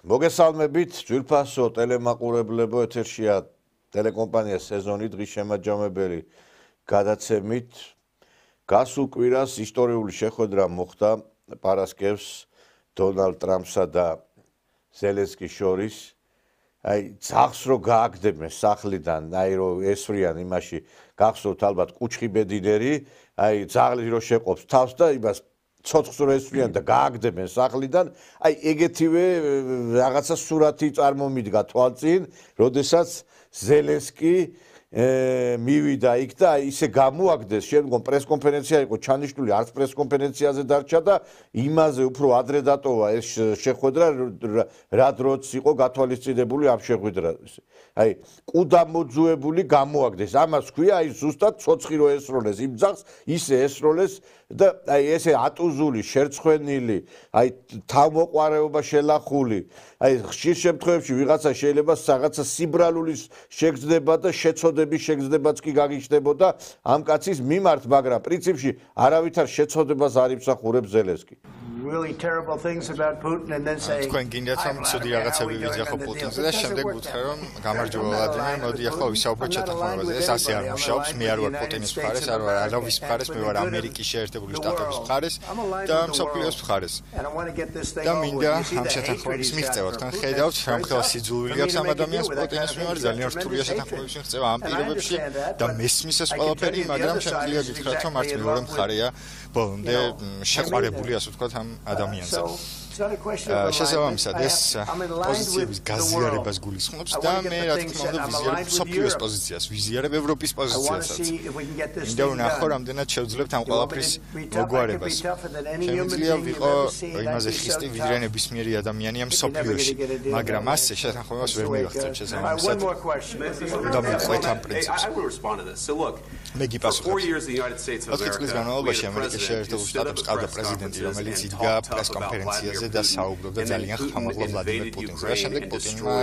მოგესალმებით, ძვირფასო ტელემაყურებლებო, ეთერშია ტელეკომპანია სეზონი დღის შემაჯამებელი გადაცემით. გასულ კვირას ისტორიული შეხვედრა მოხდა პარასკევს დონალდ ტრამპსა და ზელენსკის შორის. ძაღლს რო გააგდებენ სახლიდან, რომ ესვრიან იმაში, გახსოვთ ალბათ კუჩხი ბედინერი, ძაღლი რო შეყოფს თავს და იმას ცოცხლს რო ესვრიან და გააგდებენ სახლიდან, ეგეთივე რაღაცა სურათი წარმომიდგა თვალწინ, როდესაც ზელენსკი მივიდა იქ და ისე გამოაგდეს, შემდგომ პრესკონფერენცია იყო ჩანიშნული, არც პრესკონფერენციაზე დარჩა და იმაზე უფრო ადრე დატოვა ეს შეხვედრა, რა დროც იყო გათვალისწინებული ამ შეხვედრაზე. კუდა მოძუებული გამოაგდეს. ამას ქვია, ზუსტად ცოცხი რო ესროლეს იმ ძაღლს, ისე ესროლეს და ესე ატუზული, შერცხვენილი, თავმოყვარეობა შელახული. ხშირ შემთხვევებში ვიღაცა შეიძლება რაღაცა სიბრალულის შეგრძნება და შეცოდების შეგრძნებაც კი გაგიჩნდებოდა ამ კაცის მიმართ, მაგრამ პრინციპში არავითარ შეცოდებას არ იმსახურებს ზელენსკი. Really terrible things about Putin and then say თქვენ გინდათ რომ ცუდი რაღაცები ვიძახო პუტინზე და შემდეგ უთხრე რომ გამარჯობა ვლადიმერ, მოდი ახლა ვისაუბროთ შეთანხმებაზე. ეს ასე არ მუშაობს, მე არ ვარ პუტინის მხარეს, არ ვარ არავის მხარეს, მე ვარ ამერიკის შეერთებული შტატების მხარეს და მსოფლიოს მხარეს. და მინდა ამ შეთანხმების მიღწევა. თქვენ ხედავთ, რამხელა სიძულვილი აქვს ამ ადამიანს პუტინის მიმართ, ძალიან რთულია შეთანხმების მიღწევა ამ პირობებში და მესმის ეს ყველაფერი, მაგრამ შემიძლია გითხრათ, რომ არც მეორე მხარეა ბოლომდე შეყვარებული, ასე ვთქვათ, ამ ადამიანზე. შესაბამისად ეს პოზიციების გაზიარებას გულისხმობს და მე რა თქმა უნდა ვიზიარებ სოფლიოს პოზიციას, ვიზიარებ ევროპის პოზიციასაც. მინდა ვნახო, რამდენად შევძლებთ ამ ყველაფრის მოგვარებას. შემიძლია ვიყო იმაზე ხისტი, ვიდრე ნებისმიერი ადამიანი ამ სოფლიოში, მაგრამ ასე შეთანხმებას ვერ მივახცევ შესაბამისად. და მივყვეთ ამ პრინციპს. მე გიპასუხებ. 4 წლის განმავლობაში ამერიკის შეერთებულ შტატებს ყავდა პრეზიდენტი, რომელიც იდგა პრესკონფერენციაზე და საუბრობდა ძალიან ხმამაღლა ვლადიმერ პუტინზე. რა შემდეგ პუტინმა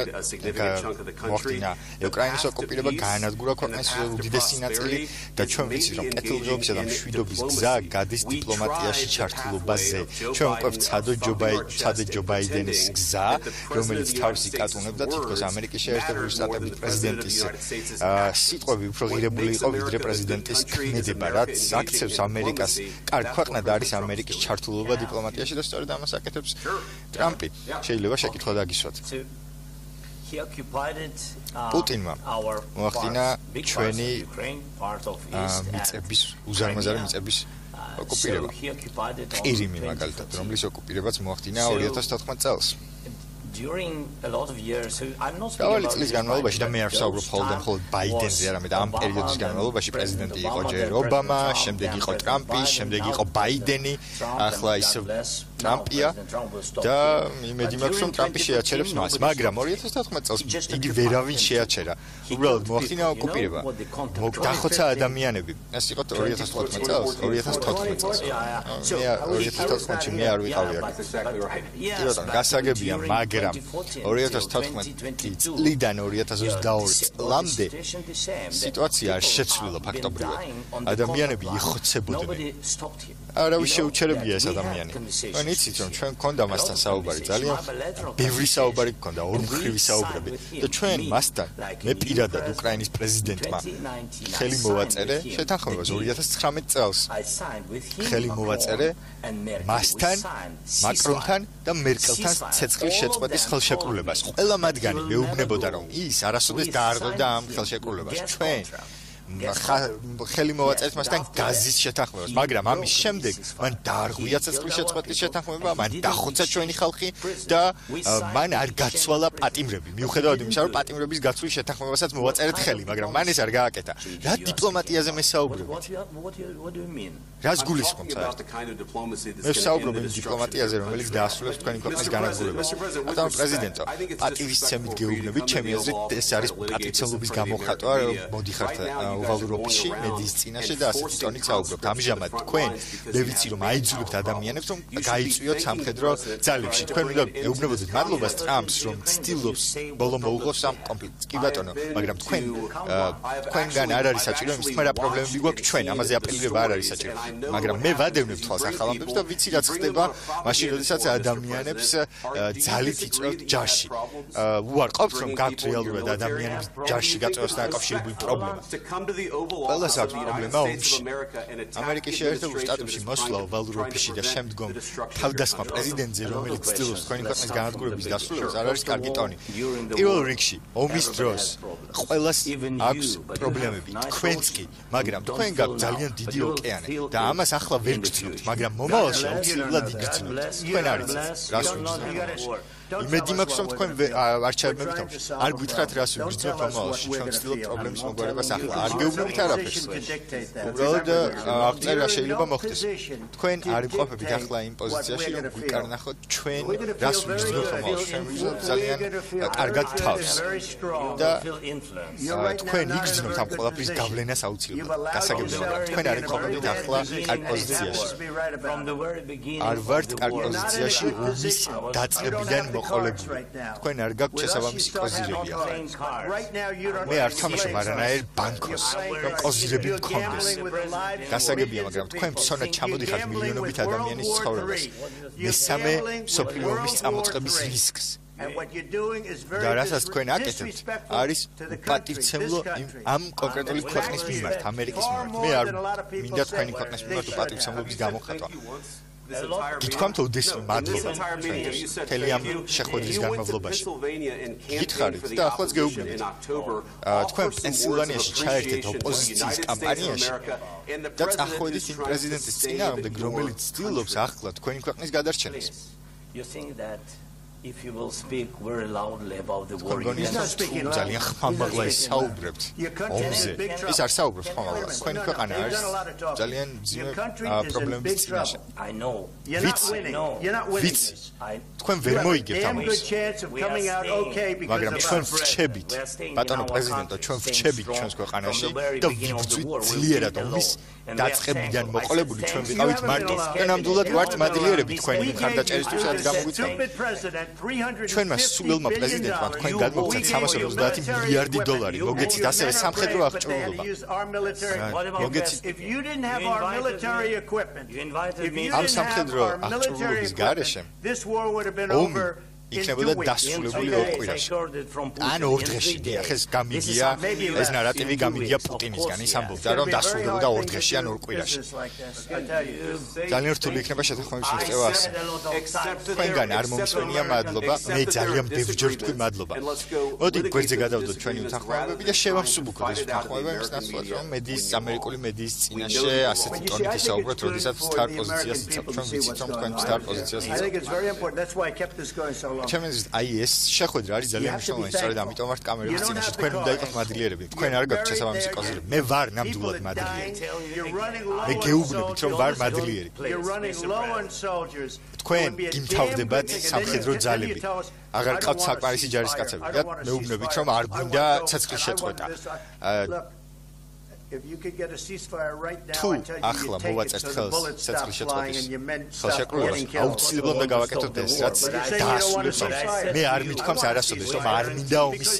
მოახდინა უკრაინის ოკუპირება, გაანადგურა ქვეყნის უდიდესი ნაწილი და ჩვენ ვიცით, რომ კეთილდღეობისა და მშვიდობის გზა გადის დიპლომატიაში ჩართულობაზე. ჩვენ ვყვებთ ცადე ჯო ბაიდენის გზა, რომელიც თავს იკატუნებდა თითქოს ამერიკის შეერთებული შტატების პრეზიდენტის სიტყვები უფრო ღირებული იყო ვიდრე პრეზიდენტის ქმედება, რაც აქცევს ამერიკას. კარგ ქვეყნად არის ამერიკის ჩართულობა დიპლომატიაში და სწორედ ამას აკეთებს ტრამპი. შეიძლება შეკითხვა დაგისვათ. პუტინმა მოახდინა ჩვენი მიწების, უზარმაზარი მიწების ოკუპირება. ყირიმი მაგალითად, რომლის ოკუპირებაც მოახდინა 2014 წელს. დავალი წლის განმავლობაში და მე არ ვსაუბრობ მხოლოდ ბაიდენზე, არამედ ამ პერიოდის განმავლობაში პრეზიდენტი იყო ჯერ ობამა, შემდეგ იყო ტრამპი, შემდეგ იყო ბაიდენი, ახლა ისევ ტრამპია და იმედი მაქვს რომ ტრამპი შეაჩერებს მას, მაგრამ 2014 წელს იგი ვერავინ შეაჩერა. უბრალოდ მოახდინა ოკუპირება. დახოცა ადამიანები. ეს იყო 2014 წელს, 2014 წელს. მე 2014-ში მე არ ვიყავი აქ. კი, გასაგებია, მაგრამ 2014 წლიდან 2022 წლამდე სიტუაცია არ შეცვლილა ფაქტობრივად. ადამიანები იხოცებოდნენ. არავის შეუჩერებია ეს ადამიანი. თქვენ იცით რომ ჩვენ გქონდა მასთან საუბარი, ძალიან ბევრი საუბარი გქონდა, ორმხრივი საუბრები და ჩვენ მასთან, მე პირადად უკრაინის პრეზიდენტმა ხელი მოვაწერე შეთანხმებას 2019 წელს. ხელი მოვაწერე მასთან, მაკრონთან და მერკელთან ცეცხლის შეწყვეტის ხელშეკრულებას. ყველა მათგანი მეუბნებოდა რომ ის არასოდეს დაარღვევდა ამ ხელშეკრულებას. ჩვენ ხელი მოვაწერეთ მასთან გაზის შეთანხმებას, მაგრამ ამის შემდეგ მან დაარღვია ცეცხლის შეწყვეტის შეთანხმება, მან დახოცა ჩვენი ხალხი და მან არ გაცვალა პატიმრები. მიუხედავად იმისა, რომ პატიმრების გაცვლის შეთანხმებასაც მოვაწერეთ ხელი, მაგრამ მან ეს არ გააკეთა. რა დიპლომატიაზე მესაუბრებთ? რას გულისხმობთ? მე ვსაუბრობ იმ დიპლომატიაზე, რომელიც დაასრულებს თქვენი ქვეყნის განადგურებას. ამიტომ პრეზიდენტო, პატივისცემით გეუბნებით, ჩემი აზრით ეს არის პატივცემლობის გამოხატვა, რომ მოდიხართ ოვალურ ოფისში მედიის წინაშე და ასეთი ტონით საუბრობთ. ამჟამად თქვენ მე ვიცი რომ აიძულებთ ადამიანებს რომ გაიწვიოთ სამხედრო ძალებში. თქვენ უნდა ეუბნებოდეთ მადლობას ტრამპს რომ ცდილობს ბოლო მოუღოს ამ კონფლიქტს. კი ბატონო, მაგრამ თქვენგან არ არის საჭირო იმის თქმა რა პრობლემები გვაქვს ჩვენ, ამაზე აპელირება არ არის საჭირო. მაგრამ მე ვადევნებ თვალს ახალ ამბებს და ვიცი რაც ხდება მაშინ როდესაც ადამიანებს ძალით იწვევთ ჯარში. უარყოფთ რომ გაქვთ რეალურად ადამიანების ჯარში გაწევასთან დაკავშირებული პრობლემა. ყველას აქვს პრობლემა ომში. ამერიკის შეერთებულ შტატებში მოსვლა ოვალურ ოფისში და შემდგომ თავდასხმა პრეზიდენტზე, რომელიც ცდილობს თქვენი ქვეყნის განადგურების დასრულებას, არ არის კარგი ტონი. პირველ რიგში, ომის დროს ყველას აქვს პრობლემები, თქვენც კი, მაგრამ თქვენ გაქვთ ძალიან დიდი ოკეანე და ამას ახლა ვერ გრძნობთ, მაგრამ მომავალში აუცილებლად იგრძნობთ. თქვენ არიცით, რას ვიგრძნობთ. იმედი მაქვს რომ თქვენ არჩევნებით არ გითხრათ რას ვიგრძნობთ მომავალში. ჩვენ ვცდილობთ პრობლემის მოგვარებას ახლა. არ გეუბნებით არაფერს. უბრალოდ აღწერა შეიძლება მოხდეს. თქვენ არ იმყოფებით ახლა იმ პოზიციაში რომ გვიკარნახოთ ჩვენ რას ვიგრძნობთ მომავალში. ჩვენ ვიგრძნობთ ძალიან კარგად თავს. და თქვენ იგრძნობთ ამ ყველაფრის გავლენას აუცილებლად. გასაგებია, თქვენ არ იმყოფებით ახლა კარგ პოზიციაში. არ ვართ კარგ პოზიციაში ომის დაწყებიდან მოყოლებული. თქვენ არ გაქვთ შესაბამისი კოზირები ახლა. მე არ თამაშობ არანაირ ბანკოს, რომ კოზირები მქონდეს. გასაგებია, მაგრამ თქვენ ფსონად ჩამოდიხართ მილიონობით ადამიანის ცხოვრებას. მესამე მსოფლიო ომის წამოწყების რისკს. და რასაც თქვენ აკეთებთ, არის პატივცემლო ამ კონკრეტული ქვეყნის მიმართ, ამერიკის მიმართ. მე არ მინდა თქვენი ქვეყნის მიმართ პატივცემლობის გამოხატვა. გითქვამთ ოდესმე მადლობა მთელი ამ შეხვედრის განმავლობაში. გითხარით და ახლაც გეუბნებით. თქვენ პენსილვანიაში ჩაერთეთ ოპოზიციის კამპანიაში და წახვედით იმ პრეზიდენტის წინააღმდეგ, რომელიც ცდილობს ახლა თქვენი ქვეყნის გადარჩენას. If you will speak very loudly about the war, ძალიან ხმამაღლა ისაუბრებთ ომზე. ის არ საუბრობს ხმამაღლა. თქვენი ქვეყანა არის ძალიან ძიმე პრობლემების წინაშე. I know. ვიცი. თქვენ ვერ მოიგებთ ამას. მაგრამ ჩვენ ვრჩებით, ბატონო პრეზიდენტო, ჩვენ ვრჩებით ჩვენს ქვეყანაში და ვიბრძვითძლიერად ომის დაწყებიდან მოყოლებული. ჩვენ ვიყავით მარტო. და ნამდვილად ვართ მადლიერები თქვენი მხარდაჭერისთვის, რაც გამოგვიცემთ. ჩვენმა სულელმა პრეზიდენტმა თქვენ გადმოგცეთ $350 მილიარდი. მოგეცით ასევე სამხედრო აღჭურვილობა. მოგეცით ამ სამხედრო აღჭურვილობის გარეშე ომი იქნებოდა დასრულებული ორ კვირაში. ან ორ დღეში. ახლა გამიგია ეს ნარატივი გამიგია პუტინისგან. ის ამბობდა რომ დასრულდებოდა ორ დღეში ან ორ კვირაში. ძალიან რთული იქნება შეთანხმების მიღწევა ასე. თქვენგან არ მომისმენია მადლობა. მე ძალიან ბევრჯერ ვთქვი მადლობა. მოდი გვერდზე გადავდოთ ჩვენი უთანხმოებები და შევამსუბუქოთ ეს უთანხმოება იმის ნაცვლად რომ ამერიკული მედიის წინაშე ასეთი ტონით ისაუბროთ, როდესაც სტარ პოზიციას იცავთ. ჩვენ ვიცით რომ თქვენ სტარ პოზიციას იცავთ. ჩემს აი ეს შეხვედრა არის ძალიან მნიშვნელოვანი, სწორედ ამიტომ ვართ კამერების წინაშე. თქვენ უნდა იყოთ მადლიერები. თქვენ არ გაქვთ შესაბამისი კოზირები. მე ვარ ნამდვილად მადლიერი. მე გეუბნებით რომ ვარ მადლიერი. თქვენ გიმთავრდებათ სამხედრო ძალებით. აღარ ყავთ საკმარისი ჯარისკაცები და მეუბნებით რომ არ გვინდა ცეცხლის შეწყვეტა. თუ ახლა მოვაწერთ ხელს ცეცხლის შეწყვეტის ხელშეკრულებას, აუცილებლად უნდა გავაკეთოთ ეს, რაც დაასრულებს ომს. მე არ მithქვამს არასოდეს, რომ არ მინდა ომის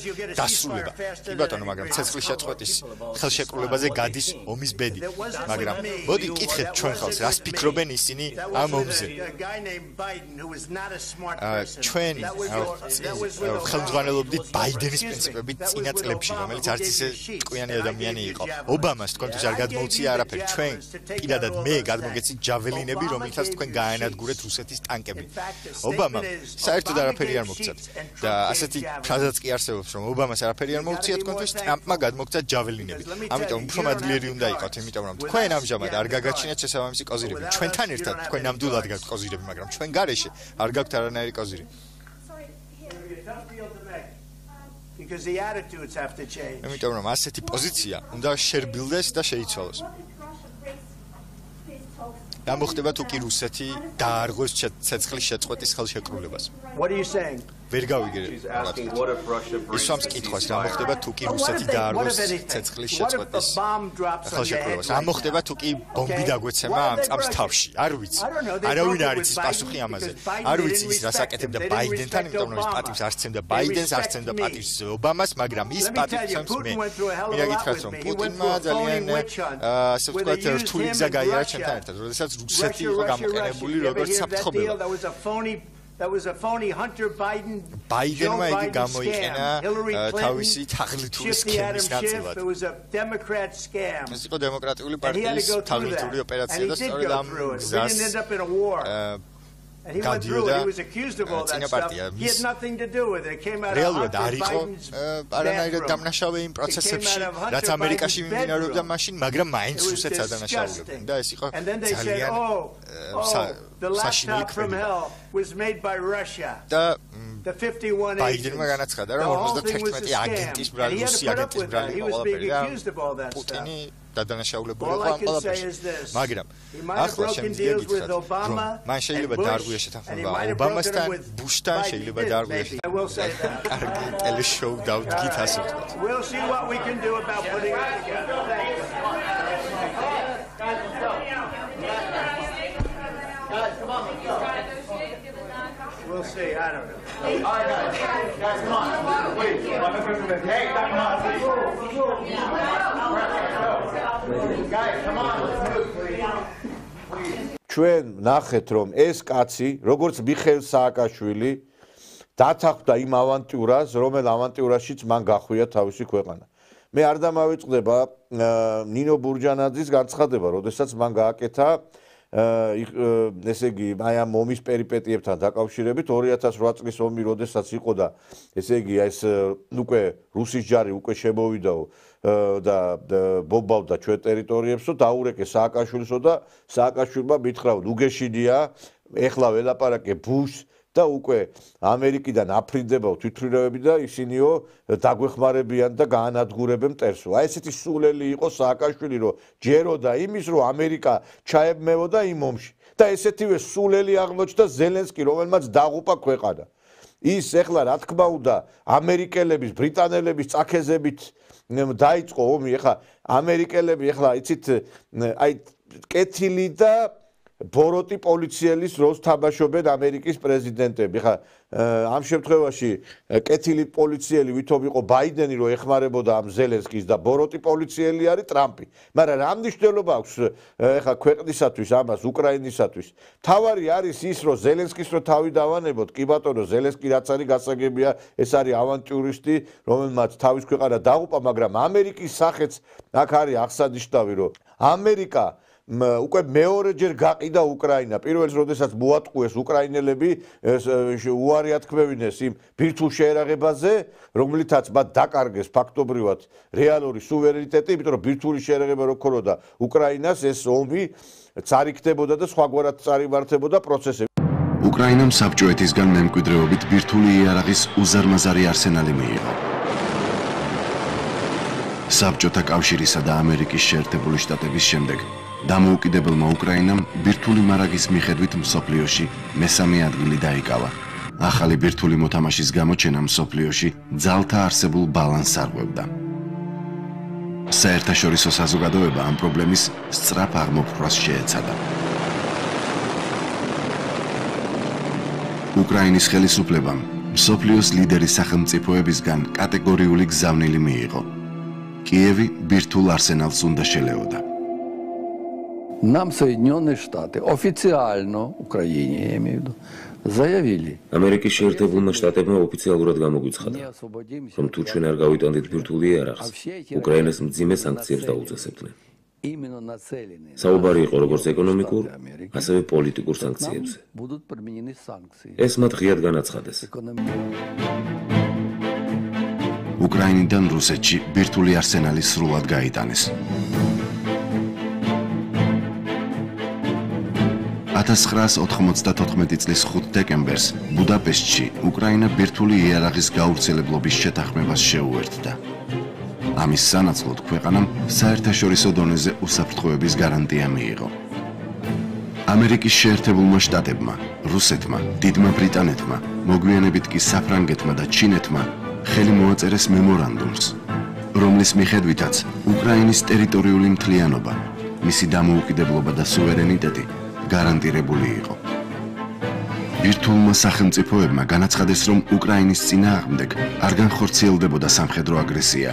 დასრულება. კი ბატონო, მაგრამ ცეცხლის შეწყვეტის ხელშეკრულებაზე გადის ომის ბედი. მაგრამ მოდი კითხეთ ჩვენ ხალხს, რას ფიქრობენ ისინი ამ ომზე. ჩვენ ხელმძღვანელობდით ბაიდენის პრინციპებით წინა წლებში, რომელიც არც ისე ჭკვიანი ადამიანი იყო. ობამას თქვენთვის არ გადმოუცია არაფერი. ჩვენ პირადად მე გადმოგეცით ჯაველინები, რომლითაც თქვენ გაანადგურეთ რუსეთის ტანკები. ობამამ საერთოდ არაფერი არ მოგცათ. და ასეთი ფრაზაც კი არსებობს, რომ ობამას არაფერი არ მოუცია თქვენთვის, ტრამპმა გადმოგცათ ჯაველინები. ამიტომ უფრო მადლიერი უნდა იყოთ, იმიტომ რომ თქვენ ამჟამად არ გაგაჩინეთ შესაბამისი კოზირები. ჩვენთან ერთად თქვენ ნამდვილად გაქვთ კოზირები, მაგრამ ჩვენ გარეშე არ გაქვთ არანაირი კოზირი. Because the attitudes have to change. იმიტომ რომ ასეთი პოზიცია უნდა შერბილდეს და შეიცვალოს. და მოხდება თუ კი რუსეთი დაარღვევს ცეცხლის შეწყვეტის ხელშეკრულებას. What are you saying? ვერ გავიგე. ის სამს კითხვას რა მოხდება თუ კი რუსეთი დაარღვევს ცეცხლის შეწყვეტის ხელშეკრულებას. რა მოხდება თუ კი ბომბი დაგვეცემა ამ წამს თავში? არ ვიცი. არავინ არ იცის პასუხი ამაზე. არ ვიცი ის რას აკეთებდა ბაიდენთან, იმიტომ რომ ის პატივს არ სცემდა ბაიდენს, არ სცემდა პატივს ობამას, მაგრამ ის პატივს სცემს მე. მინდა გითხრათ რომ პუტინმა ძალიან ასე ვთქვათ რთული გზა გაიარა ჩემთან ერთად, როდესაც რუსეთი იყო გამოყენებული როგორც საფრთხობელო. That was a phony Hunter Biden. Bidenმა იგი გამოიყენა თავისი თაღლითური სქემის ნაწილად. It was a Democrat scam. ეს იყო დემოკრატიული პარტიის თაღლითური ოპერაცია და სწორედ ამ გზას And he went through it. He was accused of all that stuff. He had nothing to do with it. It came out of Hunter Biden's არანაირად დამნაშავე იმ პროცესებში, რაც ამერიკაში მიმდინარეობდა მაშინ, მაგრამ მაინც რუსეთს ადანაშაულებდნენ და ეს იყო ძალიან the laptop from hell was made by Russia. The 51 Bidenმა განაცხადა, რომ 51 აგენტის ბრალი, რუსი აგენტის ბრალი იყო ყველაფერი. პუტინი დადანაშაულებული იყო ამ ყველაფერში. მაგრამ ახლა შემიძლია გითხრათ, რომ მან შეიძლება დაარღვია შეთანხმება ობამასთან, ბუშთან, შეიძლება დაარღვია შეთანხმება. კარგი ტელეშოუ დავდგით ასე ვთქვათ. We'll see what we can do about putting it together. We'll see. I don't know. All right, guys, come on. Please. Hey, come on. Guys, come on. ჩვენ ნახეთ რომ ეს კაცი, როგორც მიხეილ სააკაშვილი, დათანხმდა იმ ავანტიურას, რომელ ავანტიურაშიც მან გახვია თავისი ქვეყანა. მე არ დამავიწყდება ნინო ბურჯანაძის განცხადება, როდესაც მან გააკეთა ესე იგი აი ამ ომის პერიპეტიებთან დაკავშირებით 2008 წლის ომი როდესაც იყო და ესე იგი ეს უკვე რუსის ჯარი უკვე შემოვიდაო და ბომბავდა ჩვენ ტერიტორიებსო დაურეკე სააკაშვილისო და სააკაშვილმა მითხრა უგეშინია ეხლა ველაპარაკე ბუშს და უკვე ამერიკიდან აფრინდებაო თვითმფრინავები და ისინიო დაგვეხმარებიან და გაანადგურებენ მტერსო. აი ესეთი სულელი იყო სააკაშვილი, რომ ჯეროდა იმის, რომ ამერიკა ჩაებმევოდა იმ ომში. და ესეთივე სულელი აღმოჩნდა ზელენსკი, რომელმაც დაღუპა ქვეყანა. ის ეხლა რა თქმა უნდა ამერიკელების, ბრიტანელების წაქეზებით დაიწყო ომი, ეხლა ამერიკელები ეხლა იცით აი კეთილი და ბოროტი პოლიციელის როლს თამაშობენ ამერიკის პრეზიდენტები. ხა ამ შემთხვევაში კეთილი პოლიციელი ვითომ იყო ბაიდენი, რომ ეხმარებოდა ამ ზელენსკის და ბოროტი პოლიციელი არის ტრამპი. მაგრამ რა მნიშვნელობა აქვს ხა ქვეყნისათვის ამას უკრაინისათვის? თავარი არის ის, რომ ზელენსკის რო თავი დავანებოთ, კი ბატონო, ზელენსკი რაც არის გასაგებია, ეს არის ავანტიურისტი, რომელმაც თავის ქვეყანა დაღუპა, მაგრამ ამერიკის სახეც აქ არის აღსანიშნავი, რომ ამერიკა უკვე მეორეჯერ გაყიდა უკრაინა. პირველს როდესაც მოატყუეს უკრაინელები უარი ათქმევინეს იმ ბირთვულ შეერაღებაზე, რომლითაც მათ დაკარგეს ფაქტობრივად რეალური სუვერენიტეტი, იმიტომ რომ ბირთვული შეერაღება რო ქონოდა უკრაინას, ეს ომი წარიგდებოდა და სხვაგვარად წარიმართებოდა პროცესები. უკრაინამ საბჭოეთისგან მემკვიდრეობით ბირთვული იარაღის უზარმაზარი არსენალი მიიღო. საბჭოთა კავშირისა და ამერიკის შეერთებული შტატების შემდეგ დამოუკიდებელმა უკრაინამ ბირთვული მარაგის მიხედვით მსოფლიოში მესამე ადგილი დაიკავა. ახალი ბირთვული მოთამაშის გამოჩენა მსოფლიოში ძალთა არსებულ ბალანსს არღვევდა. საერთაშორისო საზოგადოება ამ პრობლემის სწრაფ აღმოფხვრას შეეცადა. უკრაინის ხელისუფლებამ მსოფლიოს ლიდერის სახელმწიფოებისგან კატეგორიული გზავნილი მიიღო. კიევი ბირთვულ არსენალს უნდა შელეოდა. Нам Соединенные Штаты официально Украине, я имею в виду, заявили. ამერიკის შეერთებულმა შტატებმა ოფიციალურად გამოგვიცხადა, რომ თუ ჩვენ არ გავიტანდით ბირთვული იარაღს, უკრაინას მძიმე სანქციებს დაუწესებდნენ. საუბარი იყო როგორც ეკონომიკურ, ასევე პოლიტიკურ სანქციებზე. ეს მათ ღიად განაცხადეს. უკრაინიდან რუსეთში ბირთვული არსენალი სრულად გაიტანეს. 1994 წლის 5 დეკემბერს ბუდაპეშტში უკრაინა ბირთვული იარაღის გავრცელებლობის შეთანხმებას შეუერთდა. ამის სანაცვლოდ ქვეყანამ საერთაშორისო დონეზე უსაფრთხოების გარანტია მიიღო. ამერიკის შეერთებულმა შტატებმა რუსეთმა, დიდმა ბრიტანეთმა, მოგვიანებით კი საფრანგეთმა და ჩინეთმა ხელი მოაწერეს მემორანდუმს, რომლის მიხედვითაც უკრაინის ტერიტორიული მთლიანობა, მისი დამოუკიდებლობა და სუვერენიტეტი გარანტირებული იყო. ბირთვულმა სახელმწიფოებმა განაცხადეს, რომ უკრაინის წინააღმდეგ არ განხორციელდებოდა სამხედრო აგრესია.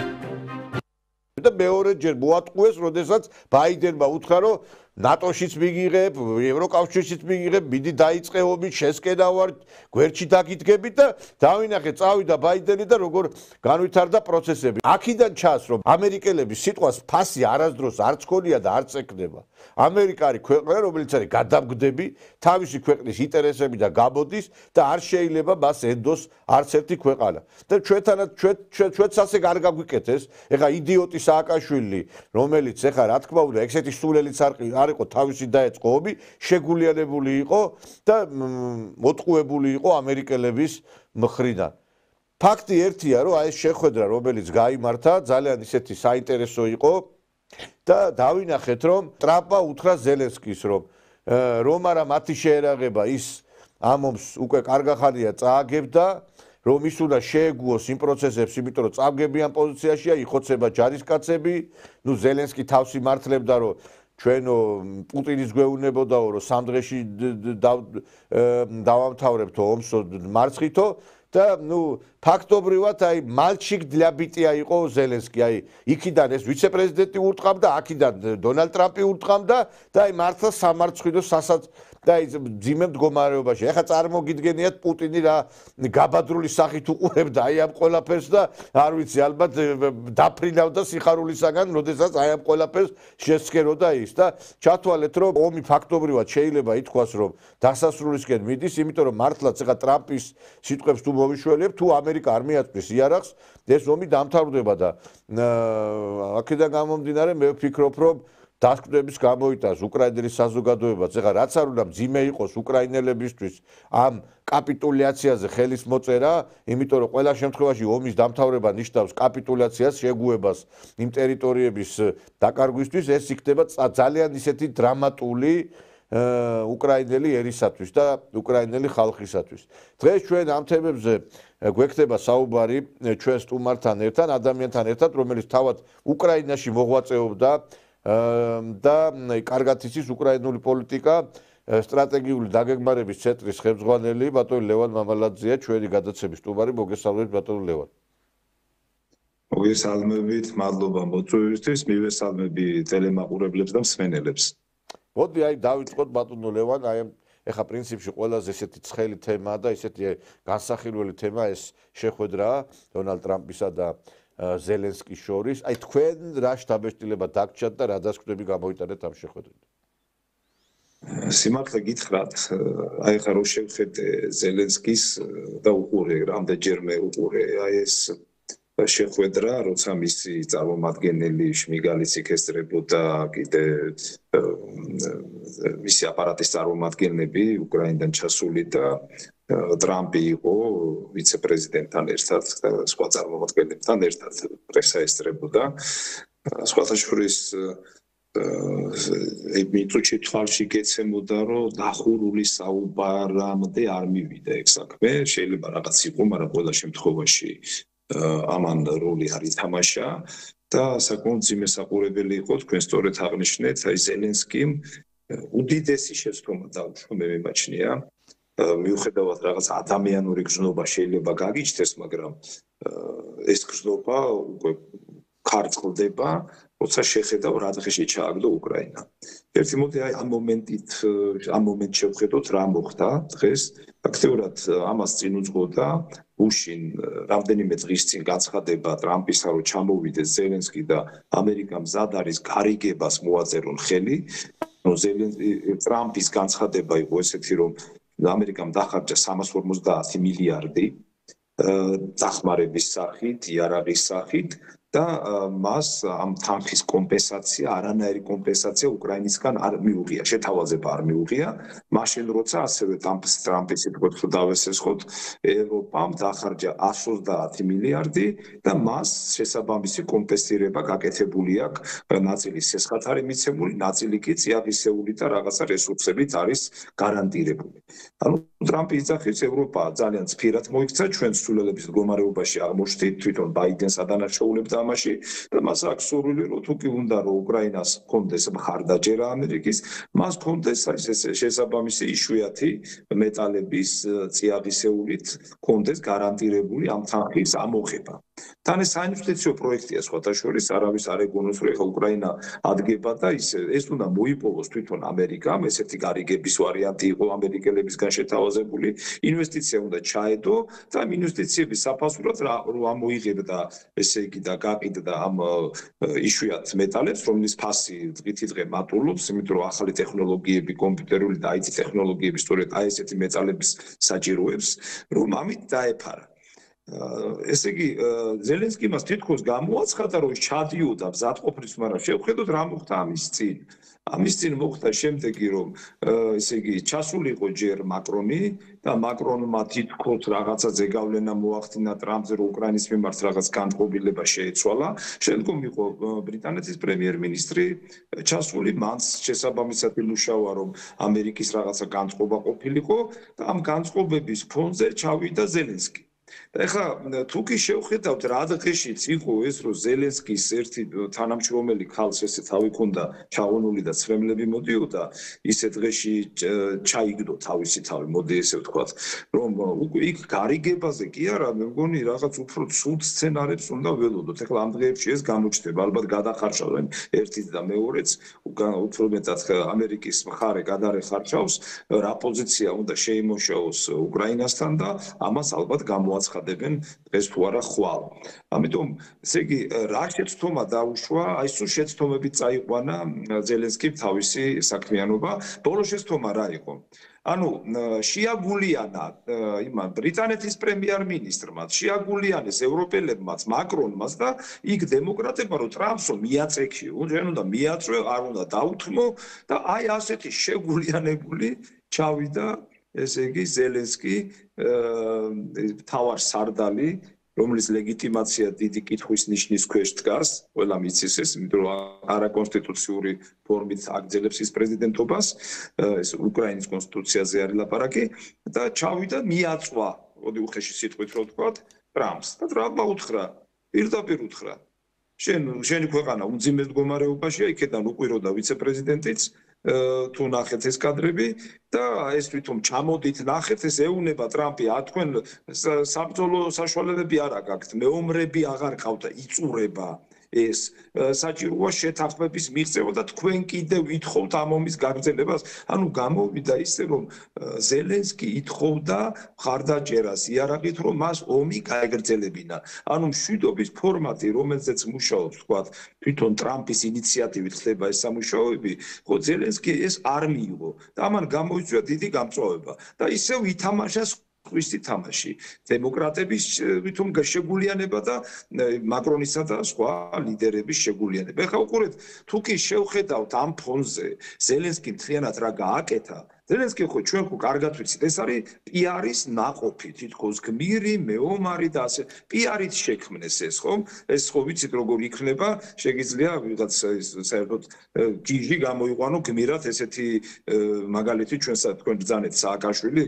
და მეორეჯერ მოატყუეს, როდესაც ბაიდენმა უთხრა, რომ ნატოშიც მიგიღებ, ევროკავშირშიც მიგიღებ, მიდი დაიწყე ომი, შესკენა ვარ, გვერდში დაგიდგებით და დავინახე, წავიდა ბაიდენი და როგორ განვითარდა პროცესები. აქედან ჩანს, რომ ამერიკელების სიტყვას ფასი არასდროს არც ქონია და არც ეკნება. ამერიკა არის ქვეყანა, რომელიც არის გადამგდები, თავისი ქვეყნის ინტერესები და გამოდის და არ შეიძლება მას ედოს არც ერთი ქვეყანა. და ჩვენც ასე არ გაგვიკეთეს, ეხა იდიოტი სააკაშვილი, რომელიც ეხა რა თქმა უნდა, ექსეთი სულელიც არ იყო თავისი დაეწყო ომი, შეგულიანებული იყო და მოტყუებული იყო ამერიკელების მხრიდან. ფაქტი ერთია, რომ აი ეს შეხვედრა, რომელიც გაიმართა, ძალიან ისეთი საინტერესო იყო და დავინახეთ, რომ ტრამპმა უთხრა ზელენსკის, რომ არა მათი შეერაღება ის ამ ომს უკვე კარგახანია წააგებდა, რომ ის უნდა შეეგუოს იმ პროცესებს, იმიტომ რომ წავგებიან პოზიციაშია, იხოცება ჯარისკაცები, ზელენსკი თავს იმართლებდა, რომ ჩვენო პუტინის გვეუბნებოდაო, რომ 3 დღეში დავამთავრებთო ომსო მარცხითო და ფაქტობრივად აი მალჩიკ დля ბიტია იყო ზელენსკი, აი იქიდან ეს ვიცე-პრეზიდენტი ურტყამდა, აქედან დონალდ ტრამპი ურტყამდა და აი მართლა სამარცხინო სასაც და აი ძიმე მდგომარეობაში. ეხლა წარმოგიდგენიათ პუტინი რა გაბადრული სახით უყურებდა აი ამ ყველაფერს და არ ვიცი, ალბათ დაფრინავდა სიხარულისაგან, როდესაც აი ამ ყველაფერს შესცქეროდა ის და ჩათვალეთ, რომ ომი ფაქტობრივად შეიძლება ითქვას, რომ დასასრულისკენ მიდის, იმიტომ რომ მართლაც ეხლა ტრამპის სიტყვებს თუ მოვიშველებ, თუ ამერიკა არ მიაწვის იარაღს, ეს ომი დამთავრდება და აქედან გამომდინარე მე ვფიქრობ, რომ დასკვნების გამოიტანს უკრაინელი საზოგადოებაც, ეხლა რაც არ უნდა მძიმე იყოს უკრაინელებისთვის ამ კაპიტულაციაზე ხელის მოწერა, იმიტომ რომ ყველა შემთხვევაში ომის დამთავრება ნიშნავს კაპიტულაციას, შეგუებას იმ ტერიტორიების დაკარგვისთვის, ეს იქნება ძალიან ისეთი დრამატული უკრაინელი ერისათვის და უკრაინელი ხალხისათვის. დღეს ჩვენ ამ თემებზე გვექნება საუბარი ჩვენ სტუმართან ერთად, ადამიანთან ერთად, რომელიც თავად უკრაინაში მოღვაწეობდა და კარგად იცის უკრაინული პოლიტიკა, სტრატეგიული დაგეგმარების ცენტრის ხელმძღვანელი ბატონი ლევან მამალაძეა, ჩვენი გადაცემის სტუმარი. მოგესალმებით ბატონი ლევან. მოგესალმებით, მადლობა მოწვევისთვის, მივესალმები ტელემაყურებლებს და მსმენელებს. მოდი აი დავიწყოთ ბატონო ლევან, აი ეხა პრინციპში ყველაზე ესეთი ცხელი თემაა და ესეთი განსახილველი თემა ეს შეხვედრაა დონალდ ტრამპისა და ზელენსკის შორის. აი თქვენ რა შთაბეჭდილება დაგჭათ და რა დასკვნები გამოიტანეთ ამ შეხვედრიდან? სიმართლე გითხრათ, აი ხა რო შევხედე ზელენსკის და უყურე რამდენჯერმე უყურე აი ეს შეხვედრა, როცა მისი წარმომადგენელი შმიგალის იქესწრებოდა კიდე მისი აპარატის წარმომადგენლები უკრაინიდან ჩასული და ტრამპი იყო ვიცე-პრეზიდენტთან ერთად და სხვა წარმომადგენლებთან ერთად პრესა ესწრებოდა. სხვათა შორის მიწუჩი თვალში გეცემოდა, რომ დახურული საუბარამდე არ მივიდა ეგ საქმე, შეიძლება რაღაც იყო, მაგრამ ყველა შემთხვევაში ამან როლი არ ითამაშა და საკმაოდ ძიმე საყურებელი იყო, თქვენ სწორედ აღნიშნეთ, აი ზელენსკიმ უდიდესი შეცდომა დაუშვა, მე მიმაჩნია. მიუხედავად რაღაც ადამიანური გზნობა შეიძლება გაგიჩნდეს, მაგრამ ეს გზნობა უკვე ქარწყლდება, როცა შეხედავ რა დღეში ჩააგდო უკრაინა. ერთი მოდი აი ამ მომენტში შევხედოთ რა მოხდა დღეს. ფაქტიურად ამას წინ უძღოდა ბუშინ რამდენიმე დღის წინ განცხადება ტრამპისა, რომ ჩამოვიდეს ზელენსკი და ამერიკა მზად არის გარიგებას მოაწერონ ხელი. ტრამპის განცხადება იყო ესეთი, რომ ამერიკამ დახარჯა 350 მილიარდი დახმარების სახით, იარაღის სახით და მას ამ თანხის კომპენსაცია, არანაირი კომპენსაცია უკრაინისგან არ მიუღია, შეთავაზება არ მიუღია, მაშინ როცა ასევე ტრამპის თქო დავესესხოთ, ევროპამ დახარჯა 130 მილიარდი და მას შესაბამისი კომპენსირება გაკეთებული აქვს, ნაწილი სესხად არის მიცემული, ნაწილი კი წიაღისეული და რაღაცა რესურსებით არის გარანტირებული. ანუ ტრამპი იძახის ევროპა ძალიან ცფირად მოიქცა ჩვენ ცვლილებების მდგომარეობაში აღმოჩნდით თვითონ ბაიდენს ადანაშაულებდა ამაში და მას აქვს სურვილი რომ თუ კი უნდა რომ უკრაინას ჰქონდეს მხარდაჭერა ამერიკის მას ჰქონდეს შესაბამისი იშვიათი მეტალების წიაღისეულით ჰქონდეს გარანტირებული ამ თანხის ამოღება. თან ეს საინვესტიციო პროექტია სხვათა შორის არავის არ ეგონოს რომ ეხლა უკრაინა ადგება და ეს უნდა მოიპოვოს თვითონ ამერიკამ ესეთი გარიგების ვარიანტი იყო ამერიკელებისგან შეთავაზებული ინვესტიცია უნდა ჩაედო და ამ ინვესტიციების საფასურად რომ ამოიღებდა ესე იგი და გაყიდდა ამ იშვიათ მეტალებს რომლის ფასი დღითიდღე მატულობს იმიტომ რომ ახალი ტექნოლოგიები კომპიუტერული და IT ტექნოლოგიები სწორედ აი ესეთი მეტალების საჭიროებს რომ ამით დაეფარა ესე იგი ზელენსკი მას თითქოს გამოაცხადა რომ ჩადიოდა მზადყოფნის მაგრამ შევხედოთ რა მოხდა ამის წინ მოხდა შემდეგი რომ ესე იგი ჩასულიყო ჯერ მაკრონი და მაკრონმა თითქოს რაღაცა ზეგავლენა მოახდინა ტრამპზე რომ უკრაინის მიმართ რაღაც განწყობილება შეეცვალა შემდგომ იყო ბრიტანეთის პრემიერ-მინისტრი ჩასული მანც შესაბამისად იმუშავა რომ ამერიკის რაღაცა განწყობა ყოფილიყო და ამ განწყობების ფონზე ჩავიდა ზელენსკი და ეხლა თუ კი შევხედავთ რა დღეშიც იყო ეს რომ ზელენსკის ერთი თანამშრომელი ქალს ესე თავი ქონდა ჩაღონული და ცრემლები მოდიოდა ისე დღეში ჩაიგდო თავისი თავი მოდი ესე ვთქვათ რომ იქ გარიგებაზე კი არა მე მგონი რაღაც უფრო ცუდ სცენარებს უნდა ველოდოთ ეხლა ამ დღეებში ეს გამოჩნდება ალბათ გადახარშავენ ერთიც და მეორეც უფრო მეტად ამერიკის მხარე გადარეხარშავს რა პოზიცია უნდა შეიმუშაოს უკრაინასთან და ამას ალბათ მოაცხადებენ დღეს თუ არა ხვალ. ამიტომ ესე იგი რა შეცდომა დაუშვა, აი სულ შეცდომებით წაიყვანა ზელენსკიმ თავისი საქმიანობა. ბოლო შეცდომა რა იყო? ანუ შეაგულიანა იმან ბრიტანეთის პრემიერ-მინისტრმაც, შეაგულიანეს ევროპელებმაც, მაკრონმაც და იქ დემოკრატებმა რომ ტრამპსო მიაწექიო, ჩვენ უნდა მიაწვევ, არ უნდა დაუთმო და აი ასეთი შეგულიანებული ჩავიდა ესე იგი ზელენსკი თავარ სარდალი რომლის ლეგიტიმაცია დიდი კითხვის ნიშნის ქვეშ დგას ყველა მიცის ეს იმიტომ რომ არაკონსტიტუციური ფორმით აგრძელებს ის პრეზიდენტობას ეს უკრაინის კონსტიტუციაზე არის ლაპარაკი და ჩავიდა მიაწვა ოდი უხეში სიტყვით რო ვთქვა ტრამპს და ტრამპმა უთხრა პირდაპირ უთხრა შენი ქვეყანა უმძიმეს მდგომარეობაშია იქიდან უყვიროდა ვიცე-პრეზიდენტიც თუ ნახეთ ეს კადრები და ეს თვითონ ჩამოდით ნახეთ ეს ეუნება ტრამპი თქვენ საბრძოლო საშუალებები არ აქვს მეომრები აღარ ყავდა იწურება ეს საჭიროა შეთანხმების მიღწევა და თქვენ კიდევ ვითხოვთ ამ ომის გაგრძელებას ანუ გამოვიდა ისე რომ ზელენსკი ითხოვდა მხარდაჭერას იარაღით რომ მას ომი გაეგრძელებინა ანუ მშვიდობის ფორმატი რომელზეც მუშაობს თქვა თვითონ ტრამპის ინიციატივით ხდება ეს სამუშაოები ხო ზელენსკი ეს არ მიიღო და ამან გამოიწვია დიდი გამწვავება და ისევ ითამაშა ვისი თამაში დემოკრატების თვითონ შეგულიანება და მაკრონისა და სხვა ლიდერების შეგულიანება. ეხლა უყურეთ თუ კი შევხედავთ ამ ფონზე ზელენსკი მთლიანად რა გააკეთა ზელენსკი ხო ჩვენ ხო კარგად ვიცით ეს არის პიარის ნაყოფი თითქოს გმირი მეომარი და ასე პიარით შექმნეს ეს ხო ეს ხო ვიცით როგორ იქნება შეგიძლია ვიღაც საერთოდ ჯიჟი გამოიყვანო გმირად ესეთი მაგალითი ჩვენს თქვენ ბრძანეთ სააკაშვილი